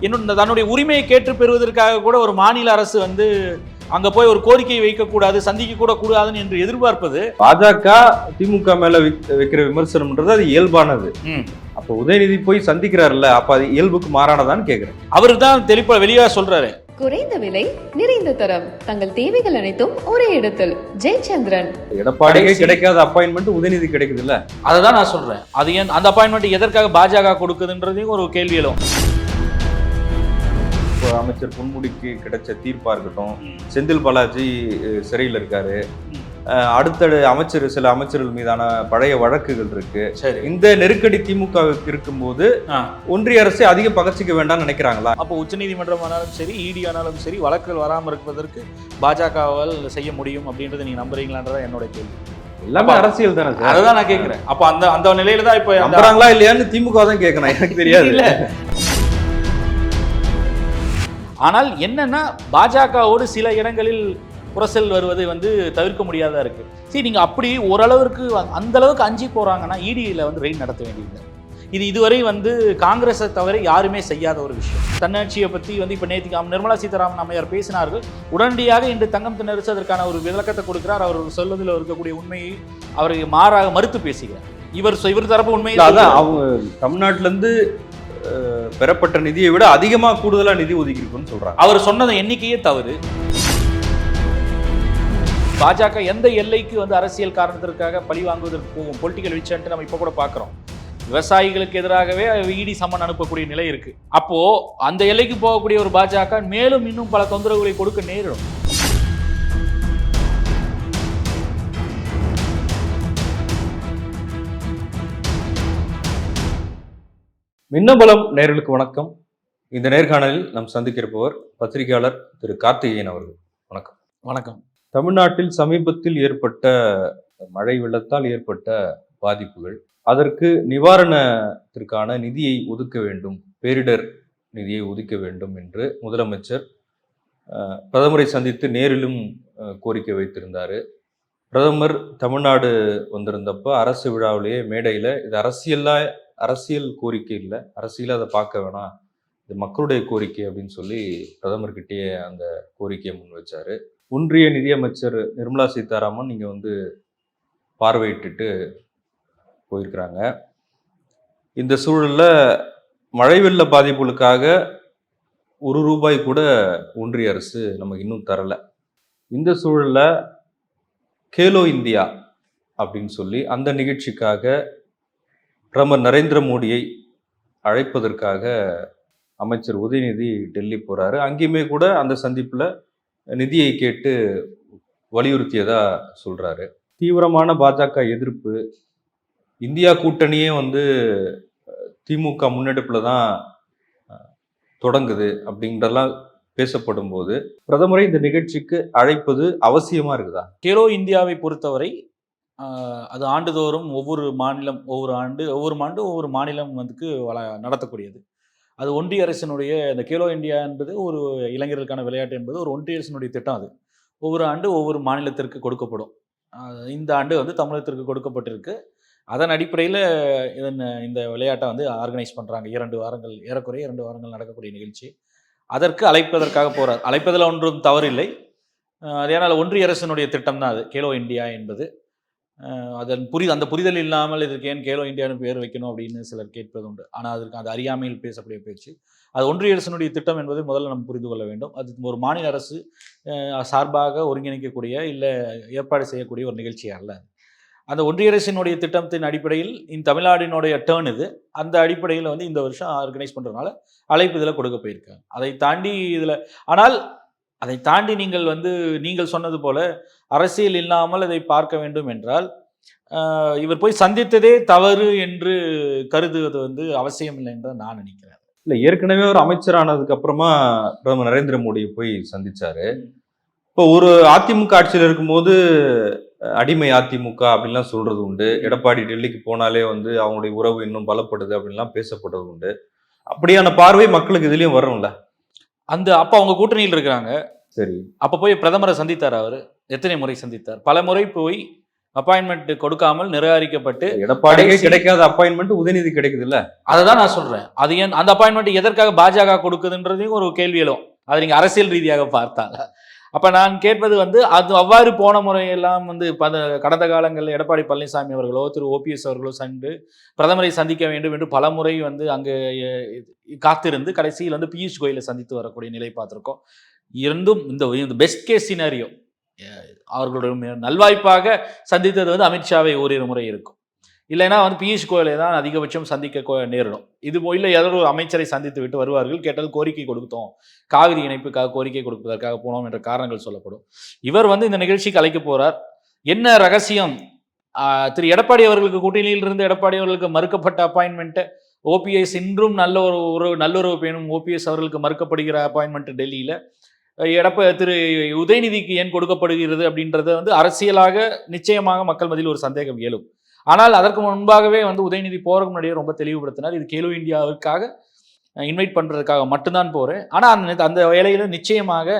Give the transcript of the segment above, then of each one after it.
இன்னும் தன்னுடைய உரிமையை கேட்டு பெறுவதற்காக கூட ஒரு மாநில அரசு வந்து அங்க போய் ஒரு கோரிக்கையை வைக்கக்கூடாது, சந்திக்க கூட கூடாதுன்னு என்று எதிர்பார்ப்பது. பாஜக திமுக மேல வைக்கிற விமர்சனம்ன்றது அது இயல்பானது. அப்ப உதயநிதி போய் சந்திக்கிறாருல்ல, அப்ப அது இயல்புக்கு மாறானதான்னு கேக்குறேன். அவரு தான் தெளிப்பா வெளியா சொல்றாரு. குறைந்த விலை நிறைந்த தரம், தங்கள் தேவைகள் அனைத்தும் ஒரே இடத்தில். ஜெயச்சந்திரன். எடப்பாடிக்கு கிடைக்காத அப்பாயின்மெண்ட் உதயநிதி கிடைக்குது இல்ல, அததான் நான் சொல்றேன். அது ஏன் அந்த அப்பாயின்மெண்ட் எதற்காக பாஜக கொடுக்குதுன்றதையும் ஒரு கேள்வி எழும். அமைச்சர் பொன்முடிக்கு கிடைச்ச தீர்ப்பா இருக்கட்டும், செந்தில் பாலாஜி சிறையில் இருக்காரு, அடுத்த சில அமைச்சர்கள் மீதான பழைய வழக்குகள் இருக்கு. இந்த நெருக்கடி திமுகவுக்கு இருக்கும்போது ஒன்றிய அரசை அதிகம் பகச்சிக்க வேண்டாம்னு நினைக்கிறாங்களா? அப்போ உச்சநீதிமன்றம் ஆனாலும் சரி, இடி ஆனாலும் சரி, வழக்குகள் வராமல் இருப்பதற்கு பாஜகவால் செய்ய முடியும் அப்படின்றத நீங்க நம்புறீங்களான்றதா என்னோட கேள்வி. எல்லாமே அரசியல் தானே, அதான் நான் கேட்கிறேன். அப்ப அந்த நிலையில தான் இப்ப நம்புறாங்களா இல்லையான்னு திமுக தான் கேட்கணும், எனக்கு தெரியாது. இல்ல ஆனால் என்னன்னா பாஜகவோடு சில இடங்களில் புரசல் வருவது வந்து தவிர்க்க முடியாதா இருக்கு. சரி, நீங்க அப்படி ஓரளவுக்கு அந்த அளவுக்கு அஞ்சி போறாங்கன்னா இடியில வந்து ரெய்ட் நடத்த வேண்டியது. இது இதுவரை வந்து காங்கிரஸை தவிர யாருமே செய்யாத ஒரு விஷயம். தன்னாட்சியை பற்றி வந்து இப்போ நேற்று நிர்மலா சீதாராமன் அம்மையார் பேசினார்கள். உடனடியாக இன்று தங்கம் தென்னரசு அதற்கான ஒரு விளக்கத்தை கொடுக்கிறார். அவர் சொல்வதில் இருக்கக்கூடிய உண்மையை அவர் மாறாக மறுத்து பேசுகிறார். இவர் தரப்பு உண்மையை அதான் அவங்க தமிழ்நாட்டில இருந்து பெறப்பட்ட நிதியை விட அதிகமாக கூடுதலாக நிதி ஒதுக்கி இருக்குன்னு சொல்றாங்க. அவர் சொன்னது எண்ணிக்கையே தவறு. பாஜக எந்த எல்லைக்கு வந்து அரசியல் காரணத்திற்காக பழி வாங்குவதற்கு போகும், பொலிட்டிக்கல் விச்சன்ட்டு நம்ம இப்போ கூட பார்க்குறோம். விவசாயிகளுக்கு எதிராகவே இடி சம்மன் அனுப்பக்கூடிய நிலை இருக்கு. அப்போ அந்த எல்லைக்கு போகக்கூடிய ஒரு பாஜக மேலும் இன்னும் பல தொந்தரவுகளை கொடுக்க நேரிடும். மின்னபலம் நேயர்களுக்கு வணக்கம். இந்த நேர்காணலில் நாம் சந்திக்கிறப்பவர் பத்திரிகையாளர் திரு கார்த்திகேயன் அவர்கள். வணக்கம். வணக்கம். தமிழ்நாட்டில் சமீபத்தில் ஏற்பட்ட மழை வெள்ளத்தால் ஏற்பட்ட பாதிப்புகள், அதற்கு நிவாரணத்திற்கான நிதியை ஒதுக்க வேண்டும், பேரிடர் நிதியை ஒதுக்க வேண்டும் என்று முதலமைச்சர் பிரதமரை சந்தித்து நேரிலும் கோரிக்கை வைத்திருந்தார். பிரதமர் தமிழ்நாடு வந்திருந்தப்ப அரசு விழாவிலேயே மேடையில் இது அரசியல் கோரிக்கை இல்லை, அரசியல அதை பார்க்க வேணாம், இது மக்களுடைய கோரிக்கை அப்படின்னு சொல்லி பிரதமர்கிட்டயே அந்த கோரிக்கையை முன் வச்சாரு. ஒன்றிய நிதியமைச்சர் நிர்மலா சீதாராமன் இங்கே வந்து பார்வையிட்டு போயிருக்கிறாங்க. இந்த சூழலில் மழை வெள்ள பாதிப்புகளுக்காக ₹1 கூட ஒன்றிய அரசு நமக்கு இன்னும் தரலை. இந்த சூழலில் கேலோ இந்தியா அப்படின்னு சொல்லி அந்த நிகழ்ச்சிக்காக பிரதமர் நரேந்திர மோடியை அழைப்பதற்காக அமைச்சர் உதயநிதி டெல்லி போறாரு. அங்கேயுமே கூட அந்த சந்திப்புல நிதியை கேட்டு வலியுறுத்தியதா சொல்றாரு. தீவிரமான பாஜக எதிர்ப்பு, இந்தியா கூட்டணியே வந்து திமுக முன்னெடுப்புல தான் தொடங்குது அப்படின்றலாம் பேசப்படும் போது பிரதமரை இந்த நிகழ்ச்சிக்கு அழைப்பது அவசியமா இருக்குதா? கேலோ இந்தியாவை பொறுத்தவரை அது ஆண்டுதோறும் ஒவ்வொரு மாநிலம் வந்து நடத்தக்கூடியது. அது ஒன்றிய அரசினுடைய இந்த கேலோ இந்தியா என்பது ஒரு இளைஞர்களுக்கான விளையாட்டு என்பது ஒரு ஒன்றிய அரசினுடைய திட்டம். அது ஒவ்வொரு ஆண்டு ஒவ்வொரு மாநிலத்திற்கு கொடுக்கப்படும். இந்த ஆண்டு வந்து தமிழகத்திற்கு கொடுக்கப்பட்டிருக்கு. அதன் அடிப்படையில் இந்த விளையாட்டை வந்து ஆர்கனைஸ் பண்ணுறாங்க. 2 வாரங்கள், ஏறக்குறைய 2 வாரங்கள் நடக்கக்கூடிய நிகழ்ச்சி. அதற்கு அழைப்பதற்காக போகிறார். அழைப்பதில் ஒன்றும் தவறில்லை. அதனால் ஒன்றிய அரசினுடைய திட்டம் தான் அது கேலோ இந்தியா என்பது. அந்த புரிதல் இல்லாமல் இதற்கு ஏன் கேலோ இந்தியான்னு பேர் வைக்கணும் அப்படின்னு சிலர் கேட்பது உண்டு. ஆனால் அது அறியாமையில் பேசக்கூடிய பேச்சு. அது ஒன்றிய அரசினுடைய திட்டம் என்பதை முதல்ல நம்ம புரிந்து கொள்ள வேண்டும். அது ஒரு மாநில அரசு சார்பாக ஒருங்கிணைக்கக்கூடிய இல்லை ஏற்பாடு செய்யக்கூடிய ஒரு நிகழ்ச்சி அல்ல. அந்த ஒன்றிய அரசினுடைய திட்டத்தின் அடிப்படையில் இந்த தமிழ்நாடினுடைய டேர்ன் இது. அந்த அடிப்படையில் வந்து இந்த வருஷம் ஆர்கனைஸ் பண்ணுறதுனால அழைப்பு இதில் கொடுக்க போயிருக்காங்க. அதை தாண்டி நீங்கள் சொன்னது போல அரசியல் இல்லாமல் அதை பார்க்க வேண்டும் என்றால் இவர் போய் சந்தித்ததே தவறு என்று கருதுவது வந்து அவசியம் இல்லை என்று நான் நினைக்கிறேன். இல்லை, ஏற்கனவே ஒரு அமைச்சரானதுக்கு அப்புறமா பிரதமர் நரேந்திர மோடியை போய் சந்திச்சாரு. இப்போ ஒரு அதிமுக ஆட்சியில் இருக்கும்போது அடிமை அதிமுக அப்படின்லாம் சொல்றது உண்டு. எடப்பாடி டெல்லிக்கு போனாலே வந்து அவங்களுடைய உறவு இன்னும் பலப்படுது அப்படின்லாம் பேசப்படுறது உண்டு. அப்படியான பார்வை மக்களுக்கு இதுலயும் வரும்ல. அப்ப அவங்க கூட்டணியில் இருக்கிறாங்க. சரி, அப்ப போய் பிரதமரை சந்தித்தார். அவர் எத்தனை முறை சந்தித்தார்? பல முறை போய் அப்பாயின்மெண்ட் கொடுக்காமல் நிராகரிக்கப்பட்டு எடப்பாடிக்கே கிடைக்காத அப்பாயின்மெண்ட் உதயநிதி கிடைக்குது இல்ல. அதை தான் நான் சொல்றேன். அது ஏன் அந்த அப்பாயின்மெண்ட் எதற்காக பாஜக கொடுக்குதுன்றதையும் ஒரு கேள்வி எழும். அதை நீங்க அரசியல் ரீதியாக பார்த்தாங்க. அப்ப நான் கேட்பது வந்து அது அவ்வாறு போன முறையெல்லாம் வந்து கடந்த காலங்களில் எடப்பாடி பழனிசாமி அவர்களோ திரு ஓபிஎஸ் அவர்களோ சென்று பிரதமரை சந்திக்க வேண்டும் என்று பல முறை வந்து அங்கு காத்திருந்து கடைசியில் வந்து பியூஷ் கோயலை சந்தித்து வரக்கூடிய நிலை பார்த்திருக்கோம். இருந்தும் இந்த பெஸ்ட் கேஸ் சினாரியோ அவர்களுடைய நல்வாய்ப்பாக சந்தித்தது வந்து அமித்ஷாவை ஓரிரு முறை இருக்கும். இல்லைன்னா வந்து பியூஷ் கோயலை தான் அதிகபட்சம் சந்திக்க நேரிடும். இது இல்லை ஏதோ ஒரு அமைச்சரை சந்தித்து விட்டு வருவார்கள். கேட்டால் கோரிக்கை கொடுத்தோம், காவிரி இணைப்புக்காக கோரிக்கை கொடுப்பதற்காக போனோம் என்ற காரணங்கள் சொல்லப்படும். இவர் வந்து இந்த நிகழ்ச்சிக்கு அழைக்க போறார். என்ன ரகசியம்? திரு எடப்பாடி அவர்களுக்கு கூட்டணியில் இருந்து எடப்பாடி அவர்களுக்கு மறுக்கப்பட்ட அப்பாயின்மெண்ட், ஓபிஎஸ் இன்றும் நல்லுறவு பேணும் ஓபிஎஸ் அவர்களுக்கு மறுக்கப்படுகிற அப்பாயின்மெண்ட் டெல்லியில திரு உதயநிதிக்கு ஏன் கொடுக்கப்படுகிறது அப்படின்றத வந்து அரசியலாக நிச்சயமாக மக்கள் மத்தியில் ஒரு சந்தேகம் எழும். ஆனால் அதற்கு முன்பாகவே வந்து உதயநிதி போறதுக்கு முன்னாடியே ரொம்ப தெளிவுபடுத்தினார், இது கேலோ இந்தியாவுக்காக இன்வைட் பண்றதுக்காக மட்டும்தான் போறேன். ஆனால் அந்த வேலையில நிச்சயமாக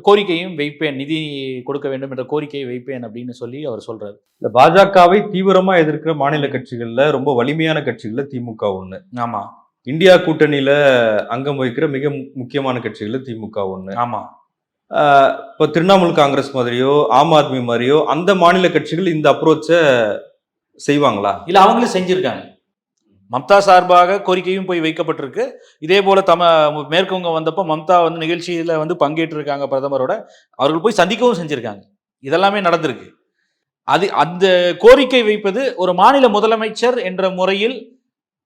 கோரிக்கையும் வைப்பேன், நிதி கொடுக்க வேண்டும் என்ற கோரிக்கையை வைப்பேன் அப்படின்னு சொல்லி அவர் சொல்றாரு. இந்த பாஜகவை தீவிரமா எதிர்க்கிற மாநில கட்சிகள்ல ரொம்ப வலிமையான கட்சிகள்ல திமுக ஒண்ணு. ஆமா. இந்தியா கூட்டணியில அங்கம் வகிக்கிற மிக முக்கியமான கட்சிகள்ல திமுக ஒண்ணு. ஆமா. இப்போ திரிணாமுல் காங்கிரஸ் மாதிரியோ ஆம் ஆத்மி மாதிரியோ அந்த மாநில கட்சிகள் இந்த அப்ரோச்சை செய்வாங்களா? இல்ல அவங்களும் செஞ்சிருக்காங்க. மம்தா சார்பாக கோரிக்கையும் போய் வைக்கப்பட்டிருக்கு. இதே போல மேற்குவங்க வந்தப்போ மம்தா வந்து நிகழ்ச்சியில வந்து பங்கேற்றிருக்காங்க பிரதமரோட. அவர்கள் போய் சந்திக்கவும் செஞ்சிருக்காங்க. இதெல்லாமே நடந்திருக்கு. அந்த கோரிக்கை வைப்பது ஒரு மாநில முதலமைச்சர் என்ற முறையில்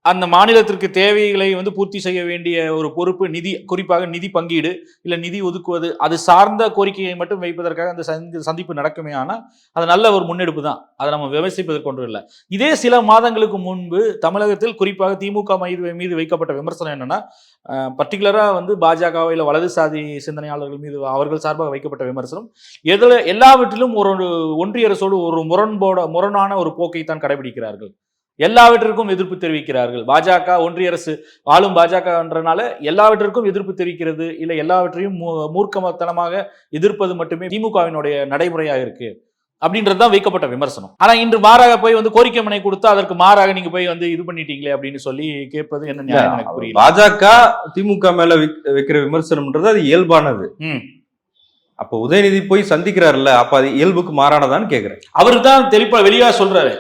அந்த மாநிலத்திற்கு தேவைகளை வந்து பூர்த்தி செய்ய வேண்டிய ஒரு பொறுப்பு, நிதி, குறிப்பாக நிதி பங்கீடு இல்லை நிதி ஒதுக்குவது, அது சார்ந்த கோரிக்கையை மட்டும் வைப்பதற்காக அந்த சந்திப்பு நடக்குமே. ஆனால் அது நல்ல ஒரு முன்னெடுப்பு தான், அதை நம்ம விமர்சிப்பதற்கு ஒன்றும் இல்லை. இதே சில மாதங்களுக்கு முன்பு தமிழகத்தில் குறிப்பாக திமுக மீது வைக்கப்பட்ட விமர்சனம் என்னன்னா, பர்டிகுலரா வந்து பாஜகவில் வலதுசாரி சிந்தனையாளர்கள் மீது அவர்கள் சார்பாக வைக்கப்பட்ட விமர்சனம் எல்லாவற்றிலும் ஒரு ஒன்றிய அரசோடு ஒரு முரணான ஒரு போக்கை தான் கடைபிடிக்கிறார்கள். எல்லாவற்றிற்கும் எதிர்ப்பு தெரிவிக்கிறார்கள். பாஜக ஒன்றிய அரசு ஆளும் பாஜகன்றனால எல்லாவற்றிற்கும் எதிர்ப்பு தெரிவிக்கிறது, இல்லை எல்லாவற்றையும் மூர்க்கத்தனமாக எதிர்ப்பது மட்டுமே திமுகவினுடைய நடைமுறையாக இருக்கு அப்படின்றதுதான் வைக்கப்பட்ட விமர்சனம். ஆனா இன்று மாறாக போய் வந்து கோரிக்கை மனை கொடுத்து அதற்கு மாறாக நீங்க போய் வந்து இது பண்ணிட்டீங்களே அப்படின்னு சொல்லி கேட்பது என்ன நியாயம் எனக்கு புரியல. பாஜக திமுக மேல வைக்கிற விமர்சனம்ன்றது அது இயல்பானது. அப்ப உதயநிதி போய் சந்திக்கிறாருல்ல, அப்ப அது இயல்புக்கு மாறானதான்னு கேக்குறேன். அவரு தான் தெளிப்பா வெளியா சொல்றாரு.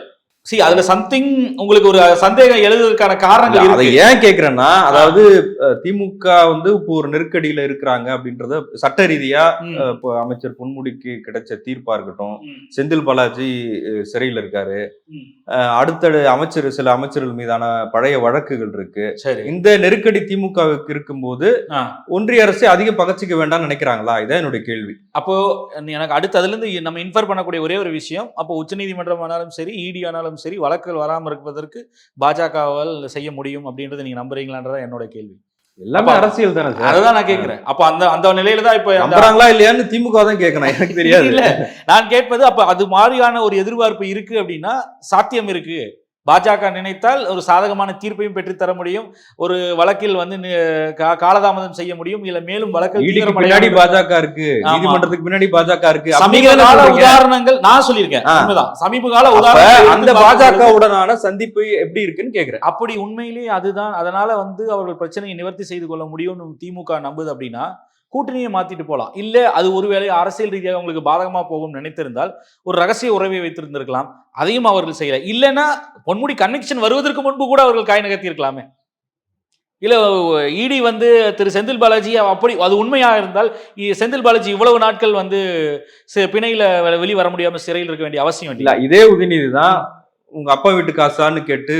அதுல சம்திங் உங்களுக்கு ஒரு சந்தேகம் எழுதுவதற்கான காரணங்கள் அதை ஏன் கேக்குறேன்னா, அதாவது திமுக வந்து இப்போ ஒரு நெருக்கடியில இருக்கிறாங்க அப்படின்றத சட்ட ரீதியா இப்போ அமைச்சர் பொன்முடிக்கு கிடைச்ச தீர்ப்பா இருக்கட்டும், செந்தில் பாலாஜி சிறையில் இருக்காரு, அடுத்த சில அமைச்சர்கள் மீதான பழைய வழக்குகள் இருக்கு. இந்த நெருக்கடி திமுகவுக்கு இருக்கும்போது ஒன்றிய அரசு அதிகம் பகச்சிக்க வேண்டாம்னு நினைக்கிறாங்களா? இதான் என்னுடைய கேள்வி. அப்போ எனக்கு அடுத்து அதுல இருந்து நம்ம இன்ஃபர் பண்ணக்கூடிய ஒரே ஒரு விஷயம், அப்போ உச்சநீதிமன்றம் ஆனாலும் சரி, இடி ஆனாலும் சரி, வழக்குகள் வராமல் இருப்பதற்கு பாஜகவால் செய்ய முடியும் அப்படின்றது நீங்க நம்புறீங்களான்றதா என்னோட கேள்வி. எல்லாமே அரசியல் தானே, அதான் நான் கேட்கிறேன். அப்ப அந்த நிலையில தான் இப்ப நம்புறாங்களா இல்லையான்னு திமுக தான் கேட்கணும், எனக்கு தெரியாது. இல்ல நான் கேட்பது, அப்ப அது மாதிரியான ஒரு எதிர்பார்ப்பு இருக்கு அப்படின்னா சாத்தியம் இருக்கு. பாஜக நினைத்தால் ஒரு சாதகமான தீர்ப்பையும் பெற்றுத்தர முடியும், ஒரு வழக்கில் வந்து காலதாமதம் செய்ய முடியும், இல்ல மேலும் வழக்கில் பின்னாடி பாஜக இருக்கு, நீதிமன்றத்துக்கு பின்னாடி பாஜக இருக்கு. சமீப கால உதாரணங்கள் நான் சொல்லியிருக்கேன். சமீப கால உதாரணம் அந்த பாஜக உடனான சந்திப்பு எப்படி இருக்குன்னு கேக்குறேன். அப்படி உண்மையிலேயே அதுதான், அதனால வந்து அவர்கள் பிரச்சனையை நிவர்த்தி செய்து கொள்ள முடியும்னு திமுக நம்புது அப்படின்னா கூட்டணியை மாத்திட்டு போலாம். இல்ல அது ஒருவேளை அரசியல் ரீதியாக உங்களுக்கு பாதகமா போகும் நினைத்திருந்தால் ஒரு ரகசிய உறவை வைத்திருந்திருக்கலாம், அதையும் அவர்கள் செய்யல. இல்லைன்னா பொன்முடி கனெக்ஷன் வருவதற்கு முன்பு கூட அவர்கள் காய் நகர்த்தி இருக்கலாமே. இல்ல இடி வந்து திரு செந்தில் பாலாஜி அப்படி அது உண்மையாக இருந்தால் செந்தில் பாலாஜி இவ்வளவு நாட்கள் வந்து பிணையில வெளி வர முடியாம சிறையில் இருக்க வேண்டிய அவசியம் இல்லை. இதே உதயநிதி தான் உங்க அப்பா வீட்டு காசான்னு கேட்டு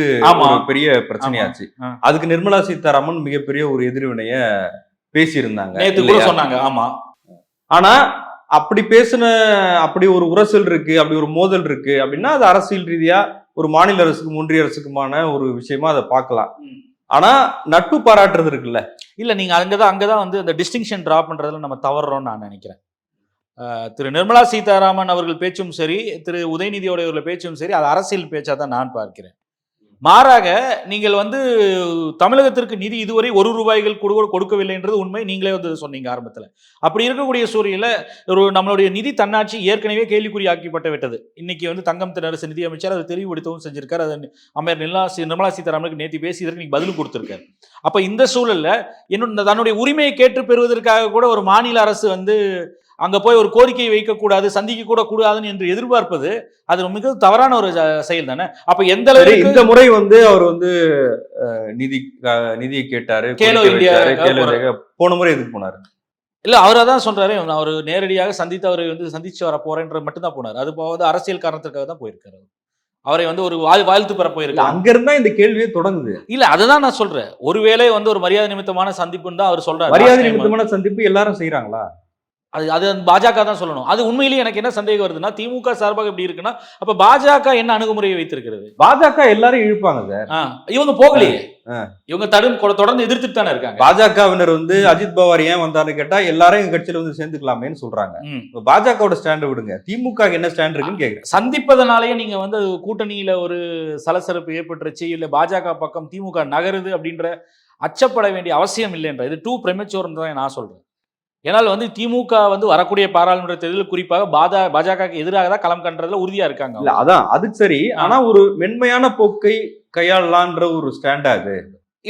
பெரிய பிரச்சனையாச்சு. அதுக்கு நிர்மலா சீதாராமன் மிகப்பெரிய ஒரு எதிர்வினைய பேசியிருந்தாங்க, சொன்னாங்க. ஆமா. ஆனா அப்படி அப்படி ஒரு உரசல் இருக்கு, அப்படி ஒரு மோதல் இருக்கு அப்படின்னா அது அரசியல் ரீதியா ஒரு மாநில அரசுக்கும் ஒன்றிய அரசுக்குமான ஒரு விஷயமா அதை பார்க்கலாம். ஆனா நட்பு பாராட்டுறது இருக்குல்ல, இல்ல நீங்க அங்கதான் வந்து அந்த டிஸ்டிங்ஷன் டிரா பண்றதுல நம்ம தவறுறோம்னு நான் நினைக்கிறேன். திரு நிர்மலா சீதாராமன் அவர்கள் பேச்சும் சரி, திரு உதயநிதியோட பேச்சும் சரி, அது அரசியல் பேச்சா தான் நான் பார்க்கிறேன். மாறாக நீங்கள் வந்து தமிழகத்திற்கு நிதி இதுவரை ₹1 கூட கொடுக்கவில்லைன்றது உண்மை. நீங்களே வந்து சொன்னீங்க ஆரம்பத்தில். அப்படி இருக்கக்கூடிய சூழலில் நம்மளுடைய நிதி தன்னாட்சி ஏற்கனவே கேள்விக்குறியாக்கப்பட்டு விட்டது. இன்னைக்கு வந்து தங்கம் தென்னரசு நிதி அமைச்சர் அதை தெளிவுபடுத்தவும் செஞ்சிருக்காரு. அதை அமைச்சர் நிர்மலா சீதாராமனுக்கு நேற்று பேசி இதற்கு நீங்க பதிலும் கொடுத்திருக்காரு. அப்ப இந்த சூழல்ல இன்னும் தன்னுடைய உரிமையை கேட்டு பெறுவதற்காக கூட ஒரு மாநில அரசு வந்து அங்க போய் ஒரு கோரிக்கையை வைக்கக்கூடாது, சந்திக்க கூட கூடாதுன்னு என்று எதிர்பார்ப்பது அது மிக தவறான ஒரு செயல் தானே. அப்ப எந்த அளவுக்கு இந்த முறை வந்து அவர் வந்து நிதியை கேட்டாரு, கேலோ இந்தியா போன முறை எதுக்கு போனாரு? இல்ல அவரை தான் சொல்றாரு, அவர் நேரடியாக சந்தித்து அவரை வந்து சந்திச்சு வர போறேன்ற மட்டும் தான் போனார். அது போவது அரசியல் காரணத்திற்காக தான் போயிருக்காரு. அவரை வந்து ஒரு வாழ்த்து பெற போயிருக்காரு. அங்க இருந்தா இந்த கேள்வியே தொடங்குது. இல்ல அதுதான் நான் சொல்றேன். ஒருவேளை வந்து ஒரு மரியாதை நிமித்தமான சந்திப்புன்னு தான் அவர் சொல்றாரு. மரியாதை நிமித்தமான சந்திப்பு எல்லாரும் செய்யறாங்களா? அது பாஜக தான் சொல்லணும். அது உண்மையிலேயே எனக்கு என்ன சந்தேகம் வருதுன்னா, திமுக சார்பாக இப்படி இருக்குன்னா அப்ப பாஜக என்ன அணுகுமுறையை வைத்திருக்கிறது? பாஜக எல்லாரும் இழுப்பாங்க சார். இவங்க போகலையே, இவங்க தொடர்ந்து எதிர்த்துட்டு தானே இருக்காங்க. பாஜகவினர் வந்து அஜித் பவார் ஏன் வந்தாருன்னு கேட்டா எல்லாரும் எங்க கட்சியில வந்து சேர்ந்துக்கலாமேன்னு சொல்றாங்க. பாஜகவோட ஸ்டாண்ட் விடுங்க, திமுக என்ன ஸ்டாண்ட் இருக்குன்னு கேக்குறேன். சந்திப்பதனாலேயே நீங்க வந்து கூட்டணியில ஒரு சலசலப்பு ஏற்பட்டுருச்சு, இல்ல பாஜக பக்கம் திமுக நகருது அப்படின்ற அச்சப்பட வேண்டிய அவசியம் இல்லைன்ற இது டூ பிரெமச்சூர்னு தான் நான் சொல்றேன். ஏன்னால் வந்து திமுக வந்து வரக்கூடிய பாராளுமன்ற தேர்தலில் குறிப்பாக பாஜக எதிராக தான் களம் கண்டதுல உறுதியா இருக்காங்க. இல்ல அதான் அது சரி. ஆனா ஒரு மென்மையான போக்கை கையாளலான்ற ஒரு ஸ்டாண்டா அது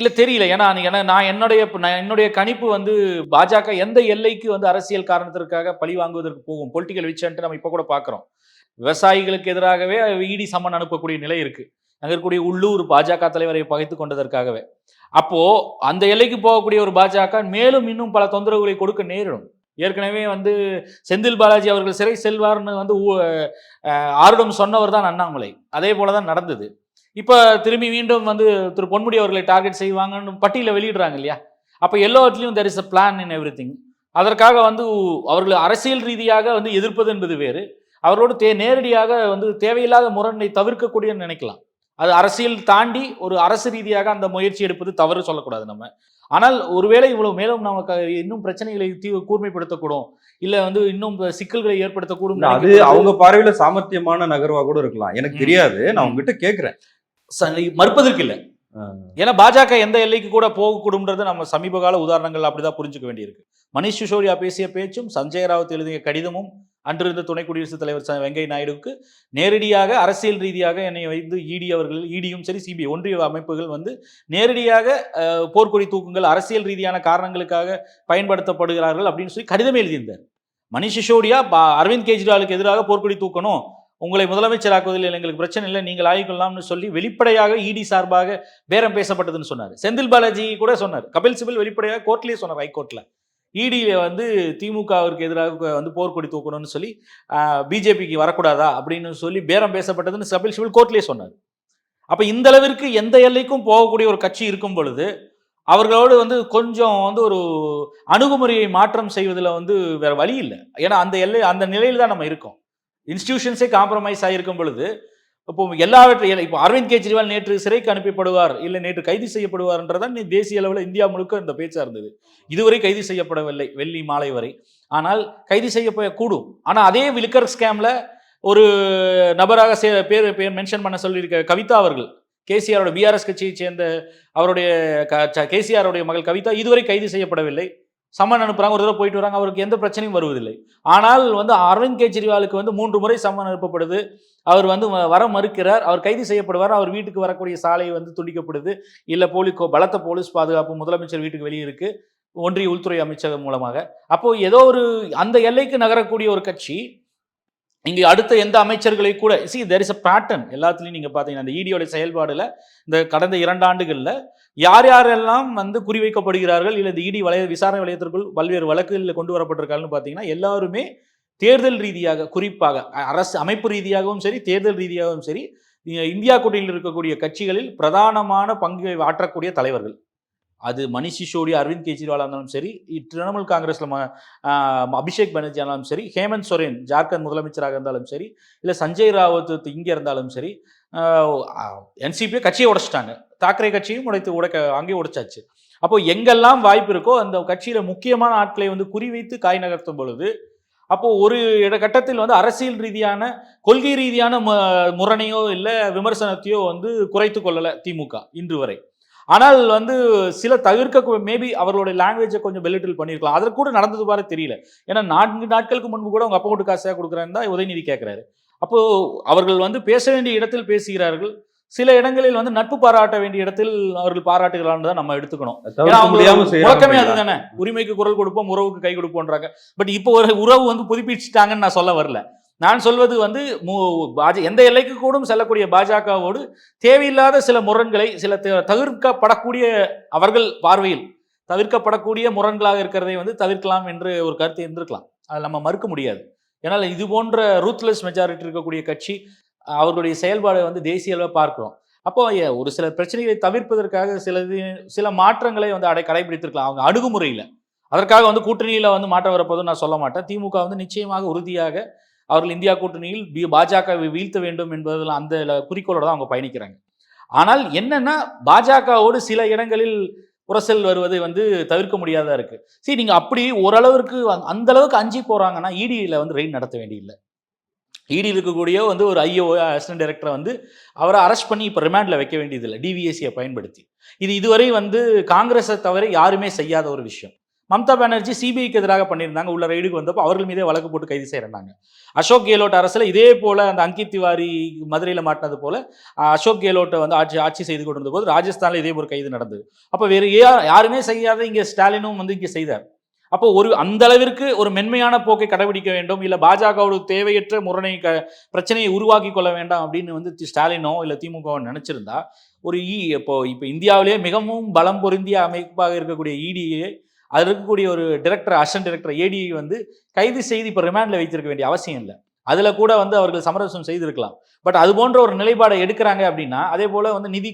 இல்ல தெரியல. ஏன்னா நான் என்னுடைய கணிப்பு வந்து பாஜக எந்த எல்லைக்கு வந்து அரசியல் காரணத்திற்காக பழி வாங்குவதற்கு போகும், பொலிட்டிக்கல் விச்சன்ட்டு நம்ம இப்ப கூட பாக்குறோம். விவசாயிகளுக்கு எதிராகவே இடி சம்மன் அனுப்பக்கூடிய நிலை இருக்கு. அங்க இருக்கக்கூடிய உள்ளூர் பாஜக தலைவரை பகைத்து கொண்டதற்காகவே. அப்போ அந்த எல்லைக்கு போகக்கூடிய ஒரு பாஜக மேலும் இன்னும் பல தொந்தரவுகளை கொடுக்க நேரிடும். ஏற்கனவே வந்து செந்தில் பாலாஜி அவர்கள் சிறை செல்வார்னு வந்து ஆருடம் சொன்னவர் தான் அண்ணாமலை. அதே போலதான் நடந்தது. இப்ப திரும்பி மீண்டும் வந்து திரு பொன்முடி அவர்களை டார்கெட் செய்வாங்கன்னு பட்டியலை வெளியிடுறாங்க இல்லையா. அப்ப எல்லாத்துலயும் there is a plan in everything. அதற்காக வந்து அவர்கள் அரசியல் ரீதியாக வந்து எதிர்ப்பது என்பது வேறு, அவரோடு நேரடியாக வந்து தேவையில்லாத முரண்மை தவிர்க்கக்கூடிய நினைக்கலாம். அது அரசியல் தாண்டி ஒரு அரசு ரீதியாக அந்த முயற்சி எடுப்பது தவறு சொல்லக்கூடாது நம்ம. ஆனால் ஒருவேளை இவ்வளவு மேலும் நமக்கு இன்னும் பிரச்சனைகளை கூர்மைப்படுத்தக்கூடும், இல்ல வந்து இன்னும் சிக்கல்களை ஏற்படுத்தக்கூடும். அது அவங்க பார்வையில சாமர்த்தியமான நகர்வா கூட இருக்கலாம், எனக்கு தெரியாது. நான் உங்ககிட்ட கேட்கிறேன், மறுப்பதற்கு இல்லை. ஏன்னா பாஜக எந்த எல்லைக்கு கூட போகக்கூடும்ன்றது நம்ம சமீப கால உதாரணங்கள் அப்படிதான் புரிஞ்சுக்க வேண்டியிருக்கு. மணிஷ் சிசோடியா பேசிய பேச்சும், சஞ்சய் ராவத் எழுதிய கடிதமும், அன்றிருந்த துணை குடியரசுத் தலைவர் வெங்கையா நாயுடுவுக்கு நேரடியாக அரசியல் ரீதியாக என்னை வைத்து இடியும் சரி சிபிஐ ஒன்றிய அமைப்புகள் வந்து நேரடியாக போர்க்கொடி தூக்குங்கள் அரசியல் ரீதியான காரணங்களுக்காக பயன்படுத்தப்படுகிறார்கள் அப்படின்னு சொல்லி கடிதமே எழுதியிருந்தார். மணிஷ் சிசோடியா அரவிந்த் கெஜ்ரிவாலுக்கு எதிராக போர்க்கொடி தூக்கணும், உங்களை முதலமைச்சராக்குவதில் எங்களுக்கு பிரச்சனை இல்லை, நீங்கள் ஆகிக்கொள்ளலாம்னு சொல்லி வெளிப்படையாக இடி சார்பாக பேரம் பேசப்பட்டதுன்னு சொன்னார். செந்தில் பாலாஜி கூட சொன்னார், கபில் சிபல் வெளிப்படையாக கோர்ட்லேயே சொன்னார், ஹைகோர்ட்ல இடியில வந்து திமுகவிற்கு எதிராக வந்து போர்க்கொடி தூக்கணும்னு சொல்லி பிஜேபிக்கு வரக்கூடாதா அப்படின்னு சொல்லி பேரம் பேசப்பட்டதுன்னு கபில் சிபல் கோர்ட்லேயே சொன்னார். அப்ப இந்த அளவிற்கு எந்த எல்லைக்கும் போகக்கூடிய ஒரு கட்சி இருக்கும் பொழுது அவர்களோடு வந்து கொஞ்சம் வந்து ஒரு அணுகுமுறையை மாற்றம் செய்வதில் வந்து வேற வழி இல்லை. ஏன்னா அந்த நிலையில் தான் நம்ம இருக்கோம். இன்ஸ்டிடியூஷன்ஸே காம்ப்ரமைஸ் ஆகிருக்கும் பொழுது இப்போ எல்லாவற்றையும் இப்போ அரவிந்த் கெஜ்ரிவால் நேற்று சிறைக்கு அனுப்பப்படுவார், இல்லை நேற்று கைது செய்யப்படுவார்ன்றதான் தேசிய அளவில் இந்தியா முழுக்க இந்த பேச்சா இருந்தது. இதுவரை கைது செய்யப்படவில்லை, வெள்ளி மாலை வரை. ஆனால் கைது செய்யக்கூடும். ஆனால் அதே லிக்கர் ஸ்கேம்ல ஒரு நபராக பேர் மென்ஷன் பண்ண சொல்லியிருக்க கவிதா அவர்கள், கேசிஆரோட பிஆர்எஸ் கட்சியை சேர்ந்த அவருடைய கேசிஆருடைய மகள் கவிதா இதுவரை கைது செய்யப்படவில்லை. சம்மன் அனுப்புறாங்க, ஒரு தடவை போயிட்டு வராங்க, அவருக்கு எந்த பிரச்சனையும் வருவதில்லை. ஆனால் வந்து அரவிந்த் கெஜ்ரிவாலுக்கு வந்து 3 முறை சம்மன் அனுப்பப்படுது, அவர் வந்து வர மறுக்கிறார், அவர் கைது செய்யப்படுவார், அவர் வீட்டுக்கு வரக்கூடிய சாலை வந்து துண்டிக்கப்படுது, இல்லை பலத்த போலீஸ் பாதுகாப்பு முதலமைச்சர் வீட்டுக்கு வெளியே இருக்கு ஒன்றிய உள்துறை அமைச்சகம் மூலமாக. அப்போ ஏதோ ஒரு அந்த எல்லைக்கு நகரக்கூடிய ஒரு கட்சி இங்க அடுத்த எந்த அமைச்சர்களை கூட there is a pattern எல்லாத்துலயும் நீங்க பாத்தீங்கன்னா இந்த இடியோட செயல்பாடுல இந்த கடந்த 2 ஆண்டுகள்ல யார் யாரெல்லாம் வந்து குறிவைக்கப்படுகிறார்கள், இல்லை இந்த இடி விசாரணை வளையத்திற்குள் பல்வேறு வழக்குகளில் கொண்டு வரப்பட்டிருக்காங்கன்னு பாத்தீங்கன்னா எல்லாருமே தேர்தல் ரீதியாக, குறிப்பாக அரசு அமைப்பு ரீதியாகவும் சரி தேர்தல் ரீதியாகவும் சரி இந்தியா கூட்டணியில் இருக்கக்கூடிய கட்சிகளில் பிரதானமான பங்கு ஆற்றக்கூடிய தலைவர்கள். அது மணிஷ் சிசோடியா அரவிந்த் கெஜ்ரிவால் இருந்தாலும் சரி, திரிணாமுல் காங்கிரஸ்ல அபிஷேக் பானர்ஜி இருந்தாலும் சரி, ஹேமந்த் சோரன் ஜார்க்கண்ட் முதலமைச்சராக இருந்தாலும் சரி, இல்லை சஞ்சய் ராவத் இங்கே இருந்தாலும் சரி, என்சிபி கட்சியை உடைச்சிட்டாங்க, தாக்கரே கட்சியும் அங்கேயே உடைச்சாச்சு. அப்போ எங்கெல்லாம் வாய்ப்பு இருக்கோ அந்த கட்சியில முக்கியமான ஆட்களை வந்து குறிவைத்து காய் நகர்த்தும் பொழுது அப்போ ஒரு கட்டத்தில் வந்து அரசியல் ரீதியான கொள்கை ரீதியான முரணையோ இல்லை விமர்சனத்தையோ வந்து குறைத்து கொள்ளலை திமுக இன்று வரை. ஆனால் வந்து சில தவிர்க்க மேபி அவர்களுடைய லாங்குவேஜை கொஞ்சம் பெலிட்டில் பண்ணியிருக்கலாம். அதற்கு கூட நடந்தது பாரு தெரியல. ஏன்னா 4 நாட்களுக்கு முன்பு கூட அவங்க அப்பா வீட்டு காசாக கொடுக்குறான்னு தான் உதயநிதி கேட்குறாரு. அப்போ அவர்கள் வந்து பேச வேண்டிய இடத்தில் பேசுகிறார்கள், சில இடங்களில் வந்து நட்பு பாராட்ட வேண்டிய இடத்தில் அவர்கள் பாராட்டுகிறான்னு தான் நம்ம எடுத்துக்கணும். முழக்கமே அதுதானே, உரிமைக்கு குரல் கொடுப்போம், உறவுக்கு கை கொடுப்போன்றாங்க. பட் இப்போ ஒரு உறவு வந்து புதுப்பிச்சுட்டாங்கன்னு நான் சொல்ல வரல. நான் சொல்வது வந்து எந்த எல்லைக்கு கூடும் செல்லக்கூடிய பாஜகவோடு தேவையில்லாத சில முரண்களை, சில தவிர்க்கப்படக்கூடிய அவர்கள் பார்வையில் தவிர்க்கப்படக்கூடிய முரண்களாக இருக்கிறதை வந்து தவிர்க்கலாம் என்று ஒரு கருத்து இருந்திருக்கலாம். அதை நம்ம மறுக்க முடியாது. ஏன்னால் இது போன்ற ரூத்லெஸ் மெஜாரிட்டி இருக்கக்கூடிய கட்சி அவர்களுடைய செயல்பாடை வந்து தேசிய அளவில் பார்க்கிறோம். அப்போ ஒரு சில பிரச்சனைகளை தவிர்ப்பதற்காக சில மாற்றங்களை வந்து கடைபிடித்திருக்கலாம் அவங்க அணுகுமுறையில். அதற்காக வந்து கூட்டணியில் வந்து மாற்றம் வரப்போதும் நான் சொல்ல மாட்டேன். திமுக வந்து நிச்சயமாக உறுதியாக அவர்கள் இந்தியா கூட்டணியில் பாஜகவை வீழ்த்த வேண்டும் என்பதில் அந்த குறிக்கோளோட தான் அவங்க பயணிக்கிறாங்க. ஆனால் என்னன்னா பாஜகவோடு சில இடங்களில் உரசல் வருவது வந்து தவிர்க்க முடியாதா இருக்கு. சரி, நீங்க அப்படி ஓரளவிற்கு அந்த அளவுக்கு அஞ்சி போறாங்கன்னா இடியில் வந்து ரெய்ட் நடத்த வேண்டியதில்லை. இடி இருக்கக்கூடிய வந்து ஒரு ஐஓ அசிஸ்டன்ட் டைரக்டரை வந்து அவரை அரெஸ்ட் பண்ணி இப்போ ரிமாண்டில் வைக்க வேண்டியதில்லை டிவிஎஸ்சியை பயன்படுத்தி. இதுவரை வந்து காங்கிரஸை தவிர யாருமே செய்யாத ஒரு விஷயம். மம்தா பானர்ஜி சிபிஐக்கு எதிராக பண்ணியிருந்தாங்க, உள்ள ரைடுக்கு வந்தப்போ அவர்கள் மீதே வழக்கு போட்டு கைது செய்யறாங்க. அசோக் கெஹ்லோட் அரசில் இதே போல அந்த அங்கித் திவாரி மதுரையில் மாட்டினது போல அசோக் கெஹ்லோட்டை வந்து ஆட்சி செய்து கொண்டிருந்த போது ராஜஸ்தானில் இதே ஒரு கைது நடந்தது. அப்போ வேறு யாருமே செய்யாத இங்கே ஸ்டாலினும் வந்து இங்கே செய்தார். அப்போ அந்த அளவிற்கு ஒரு மென்மையான போக்கை கடைபிடிக்க வேண்டும், இல்லை பாஜகவோட தேவையற்ற பிரச்சனையை உருவாக்கி கொள்ள வேண்டாம் அப்படின்னு வந்து ஸ்டாலினோ இல்லை திமுகவோ நினைச்சிருந்தா இப்போ இந்தியாவிலேயே மிகவும் பலம் பொருந்திய அமைப்பாக இருக்கக்கூடிய இடியை அது இருக்கக்கூடிய ஒரு டைரக்டர், அசிஸ்டன்ட் டைரக்டர் ஏடிஐ வந்து கைது செய்து இப்போ ரிமாண்டில் வைத்திருக்க வேண்டிய அவசியம் இல்லை. அதில் கூட வந்து அவர்கள் சமரசம் செய்திருக்கலாம். பட் அது போன்ற ஒரு நிலைப்பாடை எடுக்கிறாங்க அப்படின்னா, அதே போல வந்து நிதி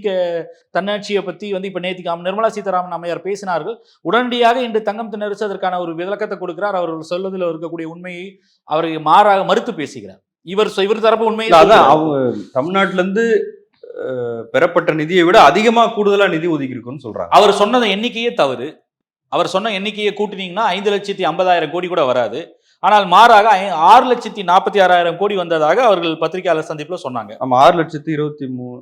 தன்னாட்சியை பற்றி வந்து இப்போ நேற்றுக்கு நிர்மலா சீதாராமன் அம்மையார் பேசினார்கள். உடனடியாக இன்று தங்கம் தென்னரசு அதற்கான ஒரு விளக்கத்தை கொடுக்கிறார். அவர்கள் சொல்வதில் இருக்கக்கூடிய உண்மையை அவரை மாறாக மறுத்து பேசுகிறார். இவர் தரப்பு உண்மையை அவங்க தமிழ்நாட்டில இருந்து பெறப்பட்ட நிதியை விட அதிகமாக கூடுதலா நிதி ஒதுக்கி இருக்குன்னு சொல்றாங்க. அவர் சொன்னது எண்ணிக்கையே தவறு. அவர் சொன்ன எண்ணிக்கையை கூட்டினீங்கன்னா 5,50,000 கோடி கூட வராது. ஆனால் மாறாக 6,46,000 கோடி வந்ததாக அவர்கள் பத்திரிகையாளர் சந்திப்பில் சொன்னாங்க. 6,23,000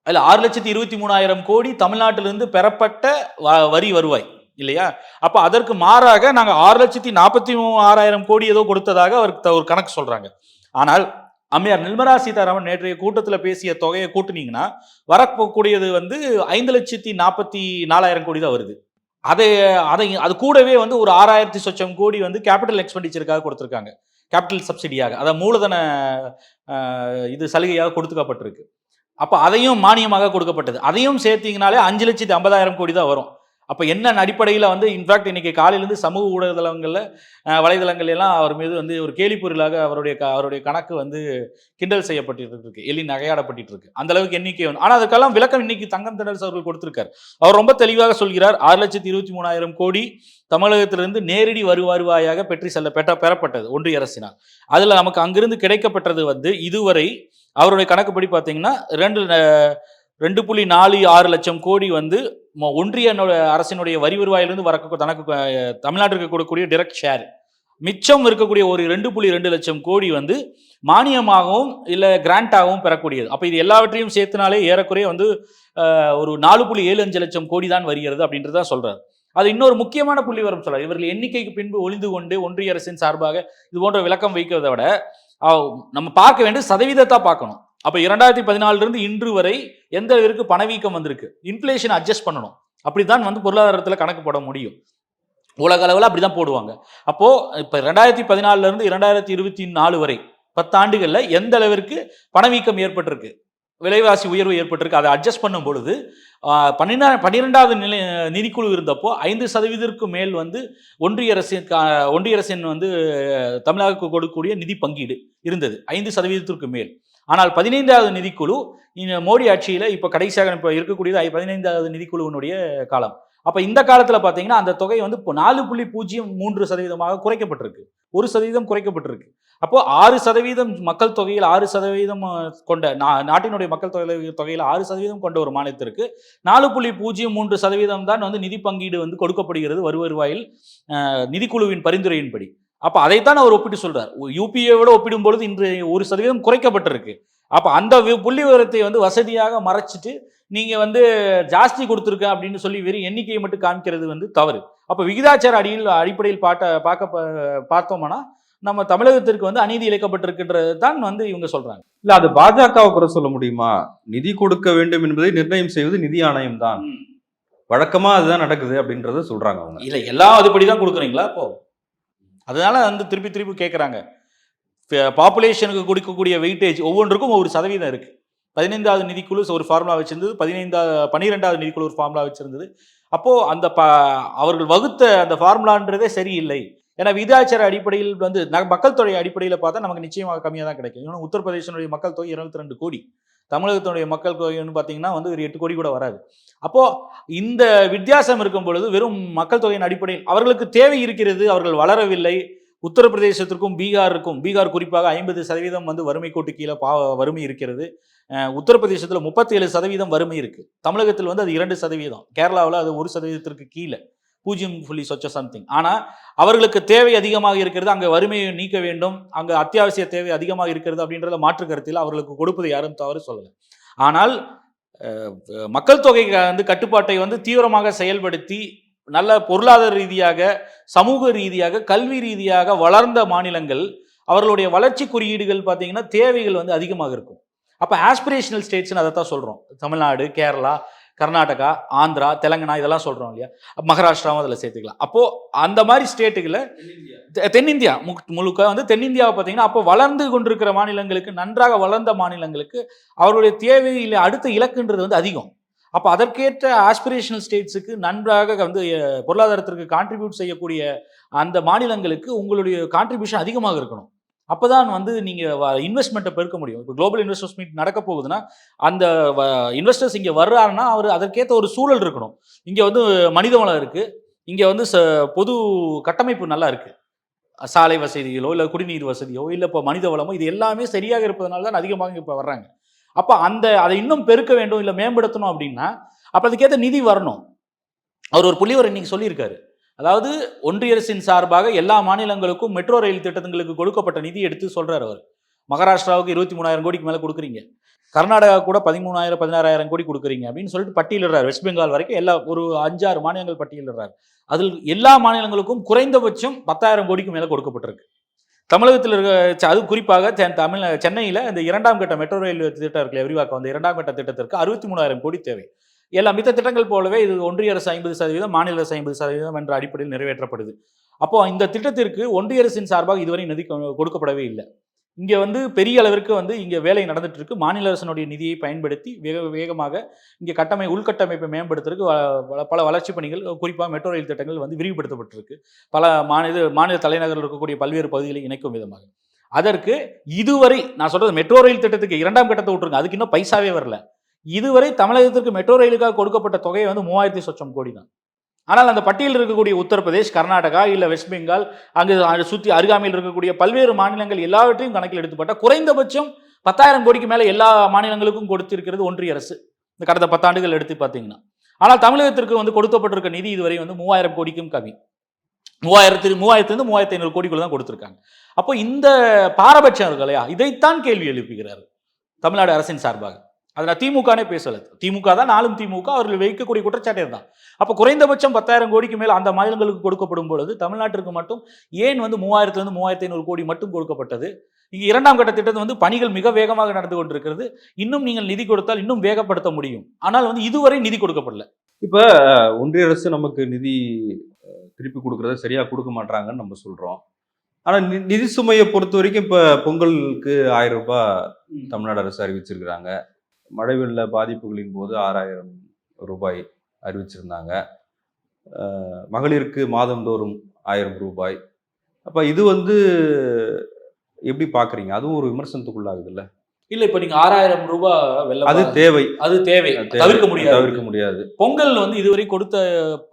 இல்ல 6,23,000 கோடி தமிழ்நாட்டிலிருந்து பெறப்பட்ட வரி வருவாய் இல்லையா? அப்ப அதற்கு மாறாக நாங்கள் 6,46,000 கோடி ஏதோ கொடுத்ததாக அவருக்கு ஒரு கணக்கு சொல்றாங்க. ஆனால் அம்மையார் நிர்மலா சீதாராமன் நேற்றைய கூட்டத்தில் பேசிய தொகையை கூட்டினீங்கன்னா வரக்கூடியது வந்து 5,44,000 கோடி தான் வருது. அது கூடவே வந்து ஒரு 6,000 சொச்சம் கோடி வந்து கேபிட்டல் எக்ஸ்பெண்டிச்சருக்காக கொடுத்துருக்காங்க, கேபிட்டல் சப்சிடியாக, அதாவது மூலதன இது சலுகையாக கொடுத்துக்கப்பட்டிருக்கு. அப்போ அதையும் மானியமாக கொடுக்கப்பட்டது. அதையும் சேர்த்தீங்கனாலே 5,50,000 கோடி தான் வரும். அப்போ என்ன அடிப்படையில் வந்து இன்ஃபேக்ட் இன்னைக்கு காலையிலேருந்து சமூக வலைதளங்கள் எல்லாம் அவர் மீது வந்து ஒரு கேலிப்பொருளாக அவருடைய கணக்கு வந்து கிண்டல் செய்யப்பட்டு இருக்கு, எள்ளி நகையாடப்பட்டு இருக்கு. அந்த அளவுக்கு எண்ணிக்கை வந்து. ஆனால் அதுக்கெல்லாம் விளக்கம் இன்னைக்கு தங்கம் தென்னரசு அவர்கள் கொடுத்திருக்கார். அவர் ரொம்ப தெளிவாக சொல்கிறார், 6,23,000 கோடி தமிழகத்திலிருந்து நேரடி வருவாயாக பெறப்பட்டது ஒன்றிய அரசினால். அதில் நமக்கு அங்கிருந்து கிடைக்கப்பட்டது வந்து இதுவரை அவருடைய கணக்குப்படி பார்த்தீங்கன்னா 2.46 லட்சம் கோடி வந்து ஒன்றிய அரசினுடைய வரி வருவாயிலிருந்து தனக்கு தமிழ்நாட்டிற்கு கொடுக்கக்கூடிய டைரக்ட் ஷேர். மிச்சம் இருக்கக்கூடிய ஒரு 2.2 லட்சம் கோடி வந்து மானியமாகவும் இல்லை கிராண்டாகவும் பெறக்கூடியது. அப்போ இது எல்லாவற்றையும் சேர்த்துனாலே ஏறக்குறைய வந்து ஒரு 4.75 லட்சம் கோடி தான் வருகிறது அப்படின்றத சொல்றாரு. அது இன்னொரு முக்கியமான புள்ளி வரும் சொல்றாரு. இவர்கள் எண்ணிக்கைக்கு பின்பு ஒளிந்து கொண்டு ஒன்றிய அரசின் சார்பாக இது போன்ற விளக்கம் வைக்கிறதை விட நம்ம பார்க்க வேண்டிய சதவீதத்தை பார்க்கணும். அப்போ 2014 இன்று வரை எந்த அளவிற்கு பணவீக்கம் வந்திருக்கு, இன்ஃப்ளேஷன் அட்ஜஸ்ட் பண்ணணும். அப்படிதான் வந்து பொருளாதாரத்தில் கணக்கு போட முடியும். உலக அளவில் அப்படிதான் போடுவாங்க. அப்போ இப்போ 2014 2024 வரை 10 ஆண்டுகளில் எந்த அளவிற்கு பணவீக்கம் ஏற்பட்டிருக்கு, விலைவாசி உயர்வு ஏற்பட்டிருக்கு, அதை அட்ஜஸ்ட் பண்ணும் பொழுது 12வது நிதிக்குழு இருந்தப்போ 5% மேல் வந்து ஒன்றிய அரசின் வந்து தமிழகத்துக்கு கொடுக்கக்கூடிய நிதி பங்கீடு இருந்தது, 5% மேல். ஆனால் 15வது நிதிக்குழு மோடி ஆட்சியில் இப்போ கடைசியாக இப்போ இருக்கக்கூடியது 15வது நிதிக்குழுவினுடைய காலம். அப்போ இந்த காலத்தில் பார்த்தீங்கன்னா அந்த தொகை வந்து இப்போ 4.03% குறைக்கப்பட்டிருக்கு, 1% குறைக்கப்பட்டிருக்கு. அப்போ 6% மக்கள் தொகையில் 6% கொண்ட நாட்டினுடைய மக்கள் தொகையில் 6% கொண்ட ஒரு மாநிலத்திற்கு 4.03% தான் வந்து நிதி பங்கீடு வந்து கொடுக்கப்படுகிறது வருவாயில் நிதிக்குழுவின் பரிந்துரையின்படி. அப்போ அதைத்தான் அவர் ஒப்பிட்டு சொல்றார். யூபியை விட ஒப்பிடும்பொழுது இன்று 1% குறைக்கப்பட்டிருக்கு. அப்போ அந்த புள்ளி விவரத்தை வந்து வசதியாக மறைச்சிட்டு நீங்க வந்து ஜாஸ்தி கொடுத்துருக்க அப்படின்னு சொல்லி வெறும் எண்ணிக்கையை மட்டும் காமிக்கிறது வந்து தவறு. அப்போ விகிதாச்சார அடிப்படையில் பார்த்தோம்னா நம்ம தமிழகத்திற்கு வந்து அநீதி இழைக்கப்பட்டிருக்கின்றது தான் வந்து இவங்க சொல்றாங்க. இல்ல அது பாஜகவை குறை சொல்ல முடியுமா? நிதி கொடுக்க வேண்டும் என்பதை நிர்ணயம் செய்வது நிதி ஆணையம் தான். வழக்கமா அதுதான் நடக்குது அப்படின்றத சொல்றாங்க அவங்க. இல்ல எல்லாம் அதுபடிதான் கொடுக்குறீங்களா? அப்போ அதனால வந்து திருப்பி திருப்பி கேட்குறாங்க. பாப்புலேஷனுக்கு கொடுக்கக்கூடிய வெயிட்டேஜ் ஒவ்வொன்றுக்கும் ஒவ்வொரு சதவீதம் இருக்கு. 15வது நிதிக்குழு ஒரு ஃபார்முலா வச்சிருந்தது, 12வது நிதிக்குழு ஒரு ஃபார்முலா வச்சிருந்தது. அப்போ அந்த அவர்கள் வகுத்த அந்த ஃபார்முலான்றதே சரியில்லை. ஏன்னா விகிதாச்சார அடிப்படையில் வந்து மக்கள் தொகை அடிப்படையில் பார்த்தா நமக்கு நிச்சயமாக கம்மியாக தான் கிடைக்கும். இன்னொன்று உத்தரப்பிரதேசனுடைய மக்கள் தொகை 22 கோடி, தமிழகத்தினுடைய மக்கள் தொகைன்னு பார்த்தீங்கன்னா வந்து ஒரு 8 கோடி கூட வராது. அப்போ இந்த வித்தியாசம் இருக்கும் பொழுது வெறும் மக்கள் தொகையின் அடிப்படையில் அவர்களுக்கு தேவை இருக்கிறது, அவர்கள் வளரவில்லை. உத்தரப்பிரதேசத்திற்கும் பீகார் குறிப்பாக 50% வந்து வறுமை கோட்டு கீழே வறுமை இருக்கிறது. உத்தரப்பிரதேசத்தில் 37% வறுமை இருக்கு. தமிழகத்தில் வந்து அது 2%, கேரளாவில் அது 1%க்கு கீழே 0.something. ஆனால் அவர்களுக்கு தேவை அதிகமாக இருக்கிறது, அங்கே வறுமையை நீக்க வேண்டும், அங்கே அத்தியாவசிய தேவை அதிகமாக இருக்கிறது அப்படின்றத மாற்று கருத்தில் அவர்களுக்கு கொடுப்பது யாரும் தவறு சொல்லலை. ஆனால் மக்கள் தொகை வந்து கட்டுப்பாட்டை வந்து தீவிரமாக செயல்படுத்தி நல்ல பொருளாதார ரீதியாக, சமூக ரீதியாக, கல்வி ரீதியாக வளர்ந்த மாநிலங்கள் அவர்களுடைய வளர்ச்சி குறியீடுகள் பார்த்தீங்கன்னா தேவைகள் வந்து அதிகமாக இருக்கும். அப்போ ஆஸ்பிரேஷனல் ஸ்டேட்ஸ்னு அதை தான் சொல்கிறோம். தமிழ்நாடு, கேரளா, கர்நாடகா, ஆந்திரா, தெலுங்கானா இதெல்லாம் சொல்கிறோம் இல்லையா? மகாராஷ்டிராவும் அதில் சேர்த்துக்கலாம். அப்போது அந்த மாதிரி ஸ்டேட்டுகளை தென்னிந்தியா முழுக்க வந்து தென்னிந்தியாவை பார்த்தீங்கன்னா அப்போ வளர்ந்து கொண்டிருக்கிற மாநிலங்களுக்கு, நன்றாக வளர்ந்த மாநிலங்களுக்கு அவருடைய தேவையில் அடுத்த இலக்குன்றது வந்து அதிகம். அப்போ அதற்கேற்ற ஆஸ்பிரேஷனல் ஸ்டேட்ஸுக்கு நன்றாக வந்து பொருளாதாரத்திற்கு கான்ட்ரிபியூட் செய்யக்கூடிய அந்த மாநிலங்களுக்கு உங்களுடைய கான்ட்ரிபியூஷன் அதிகமாக இருக்கணும். அப்போ தான் வந்து நீங்கள் இன்வெஸ்ட்மெண்ட்டை பெருக்க முடியும். இப்போ குளோபல் இன்வெஸ்டர்ஸ் மீட் நடக்க போகுதுன்னா அந்த இன்வெஸ்டர்ஸ் இங்கே வர்றாருன்னா அவர் அதற்கேற்ற ஒரு சூழல் இருக்கணும். இங்கே வந்து மனித வளம் இருக்குது, இங்கே வந்து பொது கட்டமைப்பு நல்லா இருக்குது, சாலை வசதிகளோ இல்லை குடிநீர் வசதியோ இல்லை இப்போ மனித வளமோ இது எல்லாமே சரியாக இருப்பதனால தான் அதிகமாக இப்போ வர்றாங்க. அப்போ அதை இன்னும் பெருக்க வேண்டும் இல்லை மேம்படுத்தணும் அப்படின்னா அப்போ அதுக்கேற்ற நிதி வரணும். அவர் ஒரு புள்ளிவர் இன்னைக்கு சொல்லியிருக்காரு. அதாவது ஒன்றிய அரசின் சார்பாக எல்லா மாநிலங்களுக்கும் மெட்ரோ ரயில் திட்டங்களுக்கு கொடுக்கப்பட்ட நிதி எடுத்து சொல்றாரு அவர். மகாராஷ்டிராவுக்கு 23,000 கோடிக்கு மேலே கொடுக்குறீங்க, கர்நாடகா கூட 13,000 16,000 கோடி கொடுக்குறீங்க அப்படின்னு சொல்லிட்டு பட்டியலிடுறாரு. வெஸ்ட் பெங்கால் வரைக்கும் எல்லா ஒரு 5-6 மாநிலங்கள் பட்டியலிடுறாரு. அதில் எல்லா மாநிலங்களுக்கும் குறைந்தபட்சம் 10,000 கோடிக்கு மேலே கொடுக்கப்பட்டிருக்கு. தமிழகத்தில் இருக்க அது குறிப்பாக சென்னையில் இந்த 2ஆம் கட்ட மெட்ரோ ரயில் திட்டம் இருக்குல்ல, விரிவாக்கம், அந்த 2ஆம் கட்ட திட்டத்திற்கு 63,000 கோடி தேவை. எல்லா மித்த திட்டங்கள் போலவே இது ஒன்றிய அரசு 50%, மாநில அரசு 50% என்ற அடிப்படையில் நிறைவேற்றப்படுது. அப்போ இந்த திட்டத்திற்கு ஒன்றிய அரசின் சார்பாக இதுவரை நிதி கொடுக்கப்படவே இல்லை. இங்கே வந்து பெரிய அளவிற்கு வந்து இங்கே வேலை நடந்துட்டு இருக்கு. மாநில அரசினுடைய நிதியை பயன்படுத்தி வேகமாக இங்கே உள்கட்டமைப்பை மேம்படுத்துறதுக்கு பல வளர்ச்சி பணிகள், குறிப்பாக மெட்ரோ ரயில் திட்டங்கள் வந்து விரிவுபடுத்தப்பட்டிருக்கு. பல மாநில தலைநகரில் இருக்கக்கூடிய பல்வேறு பகுதிகளை இணைக்கும் விதமாக. அதற்கு இதுவரை நான் சொல்றது மெட்ரோ ரயில் திட்டத்துக்கு 2ஆம் கட்டத்தை விட்டுருங்க, அதுக்கு இன்னும் பைசாவே வரல. இதுவரை தமிழகத்திற்கு மெட்ரோ ரயிலுக்காக கொடுக்கப்பட்ட தொகை வந்து 3,000 சொச்சம் கோடி தான். ஆனால் அந்த பட்டியலில் இருக்கக்கூடிய உத்தரப்பிரதேஷ், கர்நாடகா இல்லை வெஸ்ட் பெங்கால், அங்கு சுற்றி அருகாமையில் இருக்கக்கூடிய பல்வேறு மாநிலங்கள் எல்லாவற்றையும் கணக்கில் எடுத்துப்பட்ட குறைந்தபட்சம் 10,000 கோடிக்கு மேலே எல்லா மாநிலங்களுக்கும் கொடுத்திருக்கிறது ஒன்றிய அரசு இந்த கடந்த 10 ஆண்டுகள் எடுத்து பார்த்தீங்கன்னா. ஆனால் தமிழகத்திற்கு வந்து கொடுக்கப்பட்டிருக்க நிதி இதுவரை வந்து 3,000 கோடிக்கும் கம்மி. 3,000 3,500 கோடிக்குள்ள தான் கொடுத்துருக்காங்க. அப்போ இந்த பாரபட்சம் இருக்கு இல்லையா, இதைத்தான் கேள்வி எழுப்புகிறார் தமிழ்நாடு அரசின் சார்பாக. அதை நான் திமுகனே பேசல, திமுக தான், நாளும் திமுக அவர்கள் வைக்கக்கூடிய குற்றச்சாட்டே தான். அப்போ குறைந்தபட்சம் 10,000 கோடிக்கு மேல் அந்த மாநிலங்களுக்கு கொடுக்கப்படும் பொழுது தமிழ்நாட்டிற்கு மட்டும் ஏன் வந்து 3,000 3,500 கோடி மட்டும் கொடுக்கப்பட்டது? இங்கே 2ஆம் கட்ட திட்டத்தில் வந்து பணிகள் மிக வேகமாக நடந்து கொண்டிருக்கிறது. இன்னும் நீங்கள் நிதி கொடுத்தால் இன்னும் வேகப்படுத்த முடியும். ஆனால் வந்து இதுவரை நிதி கொடுக்கப்படல. இப்போ ஒன்றிய அரசு நமக்கு நிதி திருப்பி கொடுக்கறத சரியா கொடுக்க மாட்டாங்கன்னு நம்ம சொல்றோம். ஆனால் நிதி சுமையை பொறுத்த வரைக்கும் இப்போ பொங்கலுக்கு 1000 ரூபாய் தமிழ்நாடு அரசு அறிவிச்சிருக்கிறாங்க. மழை வெள்ள பாதிப்புகளின் போது 6,000 ரூபாய் அறிவிச்சிருந்தாங்க. மகளிருக்கு மாதந்தோறும் 1000 ரூபாய். அப்போ இது வந்து எப்படி பார்க்குறீங்க? அதுவும் ஒரு விமர்சனத்துக்குள்ளாகுது இல்லை? இல்லை, இப்போ நீங்கள் 6,000 ரூபாய் வெள்ள அது தேவை, தவிர்க்க முடியாது. பொங்கல் வந்து இதுவரை கொடுத்த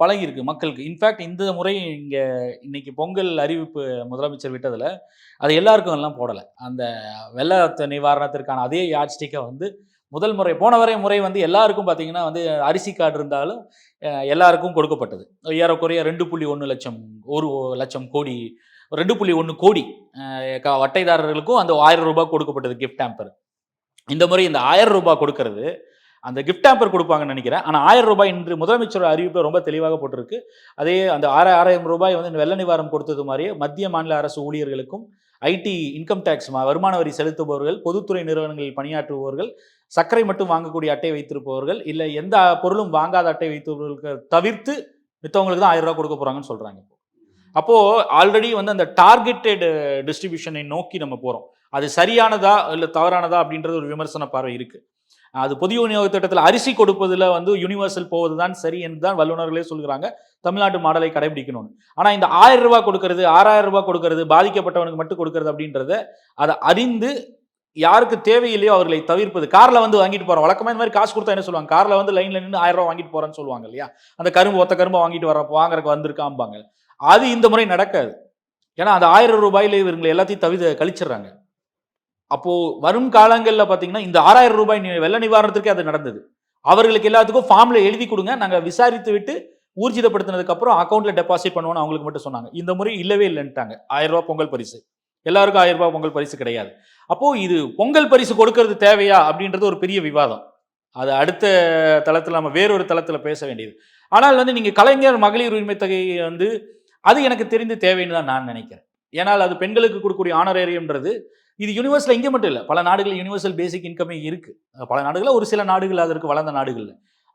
பழகி இருக்கு மக்களுக்கு. இன்ஃபேக்ட் இந்த முறை இன்னைக்கு பொங்கல் அறிவிப்பு முதலமைச்சர் விட்டதில் அது எல்லாருக்கும் எல்லாம் போடலை. அந்த வெள்ள நிவாரணத்திற்கான அதே யாட்ஸ்டிக்கை வந்து முதல் முறை போன முறை வந்து எல்லாருக்கும் பார்த்தீங்கன்னா வந்து அரிசி கார்டு இருந்தாலும் எல்லாருக்கும் கொடுக்கப்பட்டது. ஏறக்குறைய 2.1 லட்சம் 1 லட்சம் கோடி 2.1 கோடி அட்டைதாரர்களுக்கும் அந்த 1000 ரூபாய் கொடுக்கப்பட்டது கிஃப்ட் ஹேம்பர். இந்த முறை இந்த 1000 ரூபாய் கொடுக்கறது அந்த கிஃப்ட் ஹேம்பர் கொடுப்பாங்கன்னு நினைக்கிறேன். ஆனால் 1000 ரூபாய் இன்று முதலமைச்சரோட அறிவிப்பில் ரொம்ப தெளிவாக போட்டிருக்கு. அதே அந்த 6000 ரூபாய் வந்து வெள்ள நிவாரணம் கொடுத்தது மாதிரியே மத்திய மாநில அரசு ஊழியர்களுக்கும், ஐடி இன்கம் டேக்ஸ் வருமான வரி செலுத்துபவர்கள், பொதுத்துறை நிறுவனங்களில் பணியாற்றுபவர்கள், சர்க்கரை மட்டும் வாங்கக்கூடிய அட்டை வைத்திருப்பவர்கள், இல்லை எந்த பொருளும் வாங்காத அட்டை வைத்திருப்பவர்களுக்கு தவிர்த்து மித்தவங்களுக்கு தான் 1000 ரூபாய் கொடுக்க போறாங்கன்னு சொல்றாங்க. அப்போ ஆல்ரெடி வந்து அந்த டார்கெட்டட் டிஸ்ட்ரிபியூஷனை நோக்கி நம்ம போறோம். அது சரியானதா இல்லை தவறானதா அப்படின்றது ஒரு விமர்சன பார்வை இருக்கு. அது பொது விநியோக திட்டத்தில் அரிசி கொடுப்பதில் வந்து யூனிவர்சல் போவதுதான் சரி என்று தான் வல்லுநர்களே சொல்கிறாங்க. தமிழ்நாட்டு மாடலை கடைபிடிக்கணும்னு. ஆனால் இந்த 1000 ரூபாய் கொடுக்கறது, 6000 ரூபாய் கொடுக்கறது, பாதிக்கப்பட்டவனுக்கு மட்டும் கொடுக்கறது அப்படின்றத அதை அறிந்து யாருக்கு தேவையில்லையோ அவர்களை தவிர்ப்பது. கார்ல வந்து வாங்கிட்டு போறோம். வழக்கமா இந்த மாதிரி காசு கொடுத்தா என்ன சொல்லுவாங்க, கார்ல வந்து லைன்ல நின்று 1000 ரூபாய் வாங்கிட்டு போறேன்னு சொல்லுவாங்க இல்லையா, அந்த கரும்பு ஒத்த கரும்பு வாங்கிட்டு வாங்குறதுக்கு வந்திருக்காம்பாங்க. அது இந்த முறை நடக்காது. ஏன்னா அந்த 1000 ரூபாயில இவங்களை எல்லாத்தையும் கழிச்சிடுறாங்க. அப்போ வரும் காலங்களில் பார்த்தீங்கன்னா இந்த 6000 ரூபாய் வெள்ள நிவாரணத்திற்கே அது நடந்தது. அவர்களுக்கு எல்லாத்துக்கும் ஃபார்ம்ல எழுதி கொடுங்க, நாங்கள் விசாரித்து விட்டு ஊர்ஜிதப்படுத்தினதுக்கு அப்புறம் அக்கௌண்ட்ல டெபாசிட் பண்ணுவோம்னு அவங்களுக்கு மட்டும் சொன்னாங்க. இந்த முறை இல்லவே இல்லைன்ட்டாங்க. 1000 ரூபாய் பொங்கல் பரிசு, எல்லாருக்கும் 1000 ரூபாய் பொங்கல் பரிசு கிடையாது. அப்போ இது பொங்கல் பரிசு கொடுக்கறது தேவையா அப்படின்றது ஒரு பெரிய விவாதம். அது அடுத்த தளத்தில் நம்ம வேறொரு தளத்தில் பேச வேண்டியது. ஆனால் வந்து நீங்க கலைஞர் மகளிர் உரிமை தொகை வந்து அது எனக்கு தெரிந்து தேவைன்னு தான் நான் நினைக்கிறேன். ஏன்னால் அது பெண்களுக்கு கொடுக்கக்கூடிய ஆனரேரியம்ன்றது இது யூனிவர்சல் இங்கே மட்டும் இல்லை, பல நாடுகளில் யூனிவர்சல் பேசிக் இன்கமே இருக்கு. பல நாடுகளில் ஒரு சில நாடுகள் அதற்கு வளர்ந்த நாடுகள்.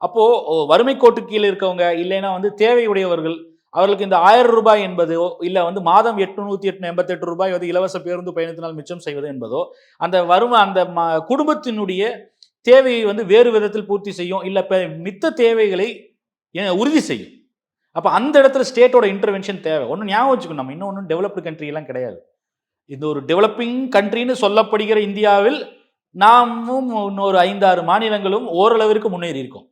அப்போ வறுமை கோட்டு கீழே இருக்கவங்க இல்லைன்னா வந்து தேவையுடையவர்கள் அவர்களுக்கு இந்த 1000 ரூபாய் என்பதோ இல்லை வந்து மாதம் 888 ரூபாய் வந்து இலவச பேருந்து பயணத்தினால் மிச்சம் செய்வது என்பதோ அந்த அந்த குடும்பத்தினுடைய தேவையை வந்து வேறு விதத்தில் பூர்த்தி செய்யும், இல்லை மித்த தேவைகளை உறுதி செய்யும். அப்போ அந்த இடத்துல ஸ்டேட்டோட இன்டர்வென்ஷன் தேவை. ஒன்று ஞாபகம் வச்சுக்கணும், நம்ம இன்னொன்று டெவலப்டு கண்ட்ரி எல்லாம் கிடையாது. இந்த ஒரு டெவலப்பிங் கண்ட்ரின்னு சொல்லப்படுகிற இந்தியாவில் நாமும் இன்னொரு 5-6 மாநிலங்களும் ஓரளவிற்கு முன்னேறி இருக்கோம்.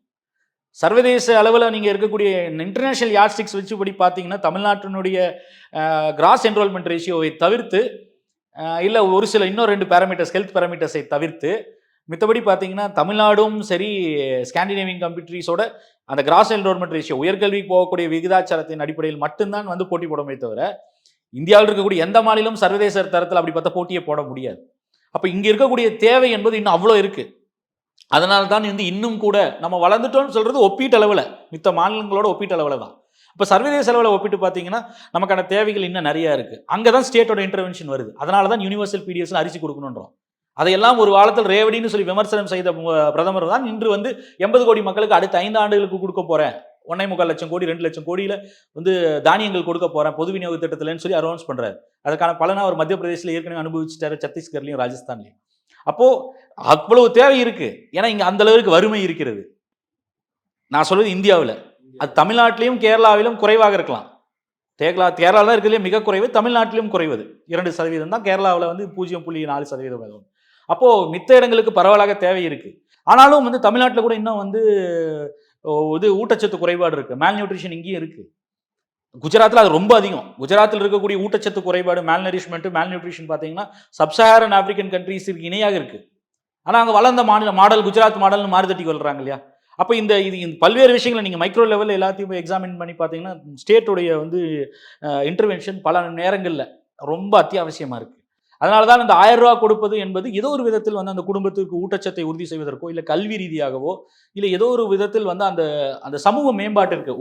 சர்வதேச அளவில் நீங்கள் இருக்கக்கூடிய இன்டர்நேஷனல் யார்ட்ஸ்டிக்ஸ் வச்சுபடி பார்த்தீங்கன்னா தமிழ்நாட்டினுடைய கிராஸ் என்ரோல்மெண்ட் ரேஷியோவை தவிர்த்து இல்லை ஒரு சில இன்னும் 2 பேராமீட்டர்ஸ் ஹெல்த் பேராமீட்டர்ஸை தவிர்த்து மித்தபடி பார்த்தீங்கன்னா தமிழ்நாடும் சரி ஸ்காண்டினேவியன் கண்ட்ரீஸோட அந்த கிராஸ் என்ரோல்மெண்ட் ரேஷியோ உயர்கல்விக்கு போகக்கூடிய விகிதாச்சாரத்தின் அடிப்படையில் மட்டும்தான் வந்து போட்டி போடமே தவிர இந்தியாவில் இருக்கக்கூடிய எந்த மாநிலம் சர்வதேச தரத்தில் அப்படி பார்த்தா போட்டியை போட முடியாது. அப்போ இங்கே இருக்கக்கூடிய தேவை என்பது இன்னும் அவ்வளோ இருக்கு. அதனால தான் வந்து இன்னும் கூட நம்ம வளர்ந்துட்டோம்னு சொல்றது ஒப்பீட்டு அளவில் மித்த மாநிலங்களோட ஒப்பீட்டு அளவில் தான். இப்போ சர்வதேச அளவில் ஒப்பிட்டு பார்த்தீங்கன்னா நமக்கான தேவைகள் இன்னும் நிறைய இருக்கு. அங்கே தான் ஸ்டேட்டோட இன்டர்வென்ஷன் வருது. அதனால தான் யூனிவர்சல் பிடிஎஸ்ல அரிசி கொடுக்கணுன்றோம். அதையெல்லாம் ஒரு காலத்தில் ரேவடின்னு சொல்லி விமர்சனம் செய்த பிரதமர் தான் இன்று வந்து 80 கோடி மக்களுக்கு அடுத்த 5 ஆண்டுகளுக்கு கொடுக்க போறேன், 1.25 லட்சம் கோடி 2 லட்சம் கோடியில வந்து தானியங்கள் கொடுக்க போறேன் பொது விநியோக திட்டத்தில்னு சொல்லி அனௌன்ஸ் பண்றாரு. அதுக்கான பலனை அவர் மத்திய பிரதேசத்தில் ஏற்கனவே அனுபவிச்சுட்டாரு, சத்தீஸ்கர்லையும் ராஜஸ்தான்லையும். அப்போ அவ்வளவு தேவை இருக்கு. ஏன்னா இங்க அந்த அளவுக்கு வறுமை இருக்கிறது. நான் சொல்றது இந்தியாவில், அது தமிழ்நாட்டிலையும் கேரளாவிலும் குறைவாக இருக்கலாம். கேரளா தான் இருக்கிறதுலே மிக குறைவு, தமிழ்நாட்டிலும் குறைவது 2% தான். கேரளாவில் வந்து 0.4%. அப்போ மித்த இடங்களுக்கு பரவலாக தேவை இருக்கு. ஆனாலும் வந்து தமிழ்நாட்டில் கூட இன்னும் வந்து இது ஊட்டச்சத்து குறைபாடு இருக்கு, மேல் நியூட்ரிஷன் இங்கேயும் இருக்கு. குஜராத்தில் அது ரொம்ப அதிகம். குஜராத்தில் இருக்கக்கூடிய ஊட்டச்சத்து குறைபாடு, மேல் நியூட்ரிஷன் பார்த்தீங்கன்னா சப்சஹாரன் ஆப்பிரிக்கன் கண்ட்ரீஸுக்கு இணையாக இருக்கு. ஆனால் அங்கே வளர்ந்த மாடல் குஜராத் மாடல்னு மாறுதட்டி கொள்றாங்க இல்லையா. அப்போ இந்த பல்வேறு விஷயங்களை நீங்கள் மைக்ரோ லெவலில் எல்லாத்தையும் எக்ஸாமின் பண்ணி பார்த்தீங்கன்னா ஸ்டேட்டுடைய வந்து இன்டர்வென்ஷன் பல நேரங்களில் ரொம்ப அத்தியாவசியமாக இருக்குது. அதனால தான் இந்த 1000 ரூபா கொடுப்பது என்பது ஏதோ ஒரு விதத்தில் வந்து அந்த குடும்பத்திற்கு ஊட்டச்சத்தை உறுதி செய்வதற்கோ இல்லை கல்வி ரீதியாகவோ இல்லை ஏதோ ஒரு விதத்தில் வந்து அந்த அந்த சமூக மேம்பாட்டிற்கு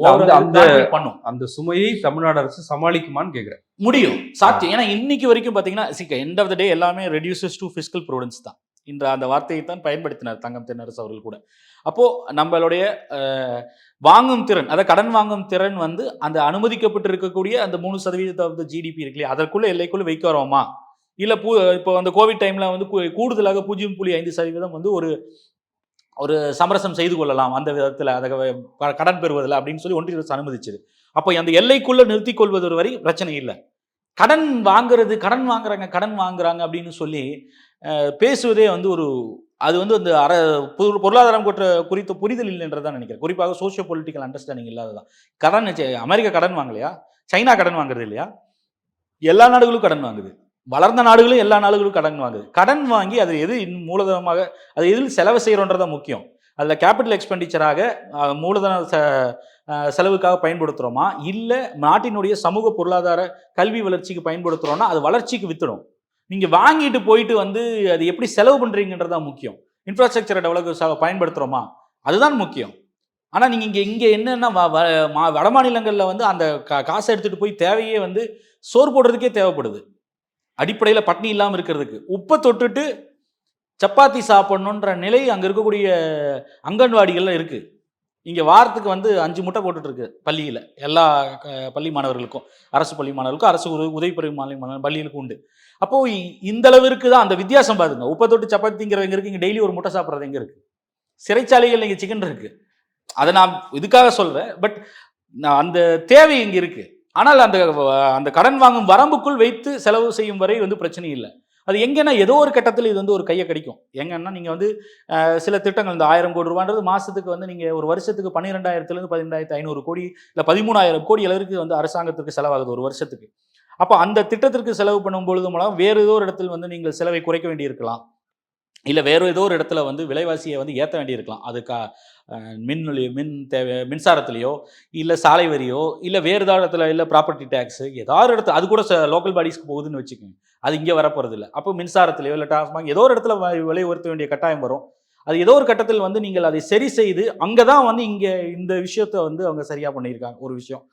பண்ணும். அந்த சுமையை தமிழ்நாடு அரசு சமாளிக்குமான்னு கேட்குறேன். முடியும், சாத்தியம். ஏன்னா இன்னைக்கு வரைக்கும் பார்த்தீங்கன்னா எண்ட் ஆஃப் த டே எல்லாமே ரெடியூசஸ் டு ஃபிஸ்கல் ப்ரூடன்ஸ் தான். இந்த அந்த வார்த்தையை தான் பயன்படுத்தினார் தங்கம் தென்னரசு அவர்கள் கூட. அப்போ நம்மளுடைய வாங்கும் திறன், அதாவது கடன் வாங்கும் திறன் வந்து அந்த அனுமதிக்கப்பட்டு இருக்கக்கூடிய அந்த 3% ஆஃப் த ஜிடிபி இருக்கு இல்லையா, அதற்குள்ள எல்லைக்குள்ள வைக்கிறோமா இல்லை இப்போ அந்த கோவிட் டைம்ல வந்து கூடுதலாக 0.5% வந்து ஒரு சமரசம் செய்து கொள்ளலாம் அந்த விதத்தில் அதை கடன் பெறுவதில் அப்படின்னு சொல்லி ஒன்றிய அரசு அனுமதிச்சது. அப்போ அந்த எல்லைக்குள்ள நிறுத்தி கொள்வது வரை பிரச்சனை இல்லை. கடன் வாங்குறாங்க அப்படின்னு சொல்லி பேசுவதே வந்து அது வந்து அந்த பொருளாதாரம் குறித்த புரிதல் இல்லைன்றதான் நினைக்கிறேன். குறிப்பாக சோசியோ பொலிட்டிக்கல் அண்டர்ஸ்டாண்டிங் இல்லாததான். அமெரிக்கா கடன் வாங்கலையா, சைனா கடன் வாங்குறது இல்லையா, எல்லா நாடுகளும் கடன் வாங்குது. வளர்ந்த நாடுகளும் எல்லா நாடுகளும் கடன் வாங்குது. கடன் வாங்கி அது எது மூலதனமாக அது எதில் செலவு செய்யறோன்றதான் முக்கியம். அதில் கேபிட்டல் எக்ஸ்பெண்டிச்சராக மூலதன செலவுக்காக பயன்படுத்துகிறோமா, இல்லை நாட்டினுடைய சமூக பொருளாதார கல்வி வளர்ச்சிக்கு பயன்படுத்துகிறோன்னா அது வளர்ச்சிக்கு வித்துடும். நீங்கள் வாங்கிட்டு போயிட்டு வந்து அது எப்படி செலவு பண்ணுறீங்கன்றது தான் முக்கியம். இன்ஃப்ராஸ்ட்ரக்சரை டெவலப் பயன்படுத்துகிறோமா அதுதான் முக்கியம். ஆனால் நீங்கள் இங்கே என்னென்னா வட மாநிலங்களில் வந்து அந்த காசை எடுத்துகிட்டு போய் தேவையே வந்து சோறு போடுறதுக்கே தேவைப்படுது. அடிப்படையில் பட்னி இல்லாமல் இருக்கிறதுக்கு உப்பை தொட்டுட்டு சப்பாத்தி சாப்பிடணுன்ற நிலை அங்கே இருக்கக்கூடிய அங்கன்வாடிகளில் இருக்குது. இங்கே வாரத்துக்கு வந்து 5 முட்டை போட்டுட்ருக்கு பள்ளியில், எல்லா பள்ளி மாணவர்களுக்கும், அரசு பள்ளி மாணவர்களுக்கும், அரசு உதவிபெறும் பள்ளிகளுக்கும் உண்டு. அப்போது இந்த அளவிற்கு தான் அந்த வித்தியாசம் பாருங்க. உப்பை தொட்டு சப்பாத்திங்கிறது எங்கே இருக்குது, இங்கே டெய்லி ஒரு முட்டை சாப்பிட்றது எங்கே இருக்குது? சிறைச்சாலைகள் இங்கே சிக்கன் இருக்குது. அதை நான் இதுக்காக சொல்கிறேன். பட் அந்த தேவை இங்கே இருக்குது. ஆனால் அந்த கடன் வாங்கும் வரம்புக்குள் வைத்து செலவு செய்யும் வரை வந்து பிரச்சனை இல்லை. அது எங்கன்னா ஏதோ ஒரு கட்டத்தில் இது வந்து ஒரு கையை கிடைக்கும். எங்கன்னா நீங்கள் வந்து சில திட்டங்கள் இந்த 1000 கோடி ரூபான்றது மாதத்துக்கு வந்து நீங்கள் ஒரு வருஷத்துக்கு 12,000 12,500 கோடி இல்லை 13,000 கோடி அளவுக்கு வந்து அரசாங்கத்திற்கு செலவாகுது ஒரு வருஷத்துக்கு. அப்போ அந்த திட்டத்திற்கு செலவு பண்ணும் பொழுது மூலம் வேறு ஏதோ ஒரு இடத்தில் வந்து நீங்கள் செலவை குறைக்க வேண்டியிருக்கலாம், இல்லை வேறு ஏதோ ஒரு இடத்துல வந்து விலைவாசியை வந்து ஏற்ற வேண்டியிருக்கலாம். அது மின்சாரத்துலையோ இல்லை சாலை வரியோ இல்லை வேறு ஏதாவது இடத்துல இல்லை ப்ராப்பர்ட்டி டேக்ஸு ஏதாவது இடத்துல, அது கூட லோக்கல் பாடிஸ்க்கு போகுதுன்னு வச்சுக்கோங்க, அது இங்கே வரப்போகிறது இல்லை. அப்போ மின்சாரத்துலையோ இல்லை டாஸ்மாக் ஏதோ ஒரு இடத்துல விலை உயர்த்த வேண்டிய கட்டாயம் வரும். அது ஏதோ ஒரு கட்டத்தில் வந்து நீங்கள் அதை சரி செய்து அங்கே தான் வந்து இங்கே இந்த விஷயத்தை வந்து அவங்க சரியாக பண்ணியிருக்காங்க. ஒரு விஷயம்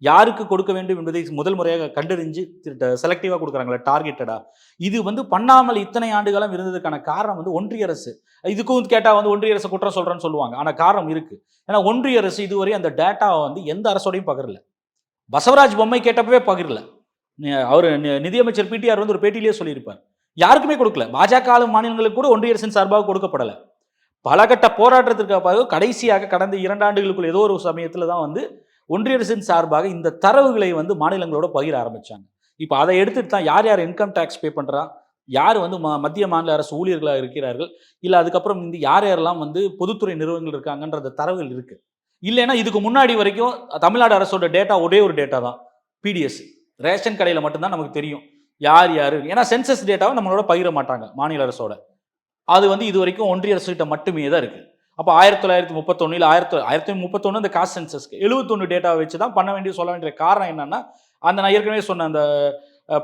யாருக்கு கொடுக்க வேண்டும் என்பதை முதல் முறையாக கண்டறிஞ்சு செலக்டிவாக கொடுக்குறாங்களே, டார்கெட்டடாக. இது வந்து பண்ணாமல் இத்தனை ஆண்டுகாலம் இருந்ததுக்கான காரணம் வந்து ஒன்றிய அரசு. இதுக்கும் கேட்டால் வந்து ஒன்றிய அரசு குற்றம் சொல்கிறேன்னு சொல்லுவாங்க. ஆனால் காரணம் இருக்குது. ஏன்னா ஒன்றிய அரசு இதுவரை அந்த டேட்டாவை வந்து எந்த அரசோடையும் பகிரல. பசவராஜ் பொம்மை கேட்டப்பவே பகிரல. அவர் நிதியமைச்சர் பிடிஆர் வந்து ஒரு பேட்டியிலேயே சொல்லியிருப்பார், யாருக்குமே கொடுக்கல. பாஜக ஆளும் மாநிலங்களுக்கு கூட ஒன்றிய அரசின் சார்பாக கொடுக்கப்படலை. பல கட்ட போராட்டத்திற்காக கடைசியாக கடந்த 2 ஆண்டுகளுக்குள் ஏதோ ஒரு சமயத்தில் தான் வந்து ஒன்றிய அரசின் சார்பாக இந்த தரவுகளை வந்து மாநிலங்களோட பகிர ஆரம்பித்தாங்க. இப்போ அதை எடுத்துட்டு தான் யார் யார் இன்கம் டேக்ஸ் பே பண்ணுறா, யார் வந்து மத்திய மாநில அரசு ஊழியர்களாக இருக்கிறார்கள், இல்லை அதுக்கப்புறம் வந்து யார் யாரெல்லாம் வந்து பொதுத்துறை நிறுவனங்கள் இருக்காங்கன்ற தரவுகள் இருக்குது. இல்லைன்னா இதுக்கு முன்னாடி வரைக்கும் தமிழ்நாடு அரசோட டேட்டா ஒரே ஒரு டேட்டா தான், பிடிஎஸ். ரேஷன் கடையில் மட்டும்தான் நமக்கு தெரியும் யார் யார். ஏன்னா சென்சஸ் டேட்டாவை நம்மளோட பகிர மாட்டாங்க மாநில அரசோட. அது வந்து இது வரைக்கும் ஒன்றிய அரசுகிட்ட மட்டுமே தான் இருக்குது. அப்போ 1931 இல்லை 1931 அந்த காஸ்ட் சென்சஸ்க்கு 71 டேட்டாவை வச்சு தான் பண்ண வேண்டிய சொல்ல வேண்டிய காரணம் என்னன்னா, அந்த நான் ஏற்கனவே சொன்ன அந்த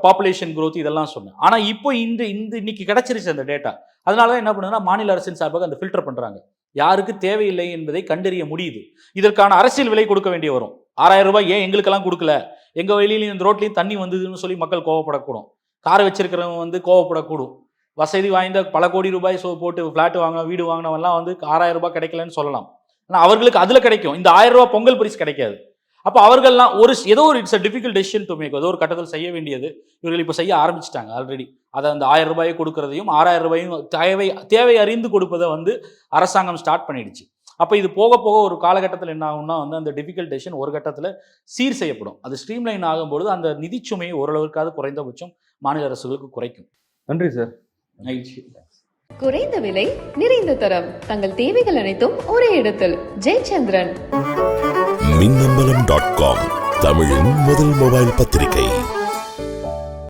பாப்புலேஷன் growth இதெல்லாம் சொன்னேன். ஆனால் இப்போ இன்னைக்கு கிடைச்சிருச்சு அந்த டேட்டா. அதனால தான் என்ன பண்ணுதுன்னா மாநில அரசின் சார்பாக அந்த ஃபில்டர் பண்ணுறாங்க. யாருக்கு தேவையில்லை என்பதை கண்டறிய முடியுது. இதற்கான அரசியல் விலை கொடுக்க வேண்டிய வரும். 6,000 ரூபாய் ஏன் எங்களுக்கெல்லாம் கொடுக்கல, எங்கள் வெளியிலையும் இந்த ரோட்லையும் தண்ணி வந்ததுன்னு சொல்லி மக்கள் கோவப்படக்கூடும். காரை வச்சிருக்கிறவங்க வந்து கோவப்படக்கூடும். வசதி வாய்ந்த பல கோடி ரூபாய் போட்டு ஃப்ளாட் வாங்க வீடு வாங்கினவெல்லாம் வந்து 6,000 ரூபாய் கிடைக்கலன்னு சொல்லலாம். ஆனால் அவர்களுக்கு அதில் கிடைக்கும், இந்த 1000 ரூபாய் பொங்கல் பரிசு கிடைக்காது. அப்போ அவர்கள்லாம் ஏதோ ஒரு it's a difficult decision to make. ஏதோ ஒரு கட்டத்தில் செய்ய வேண்டியது இவர்கள் இப்போ செய்ய ஆரம்பிச்சிட்டாங்க ஆல்ரெடி. அதை அந்த 1000 ரூபாயை கொடுக்கறதையும் 6,000 ரூபாயும் தேவை அறிந்து கொடுப்பதை வந்து அரசாங்கம் ஸ்டார்ட் பண்ணிடுச்சு. அப்போ இது போக போக ஒரு காலகட்டத்தில் என்ன ஆகும்னா வந்து அந்த டிஃபிகல்ட் டெசிஷன் ஒரு கட்டத்தில் சீர் செய்யப்படும். அது ஸ்ட்ரீம்லைன் ஆகும்பொழுது அந்த நிதிச்சுமையை ஓரளவுக்காவது குறைந்தபட்சம் மாநில அரசுகளுக்கு குறைக்கும். நன்றி சார். குறைந்த விலை, நிறைந்த தரம், தங்கள் தேவைகள் அனைத்தும் ஒரே இடத்தில். ஜெயச்சந்திரன். மின்னம்பலம்.com தமிழின் முதல் மொபைல் பத்திரிகை.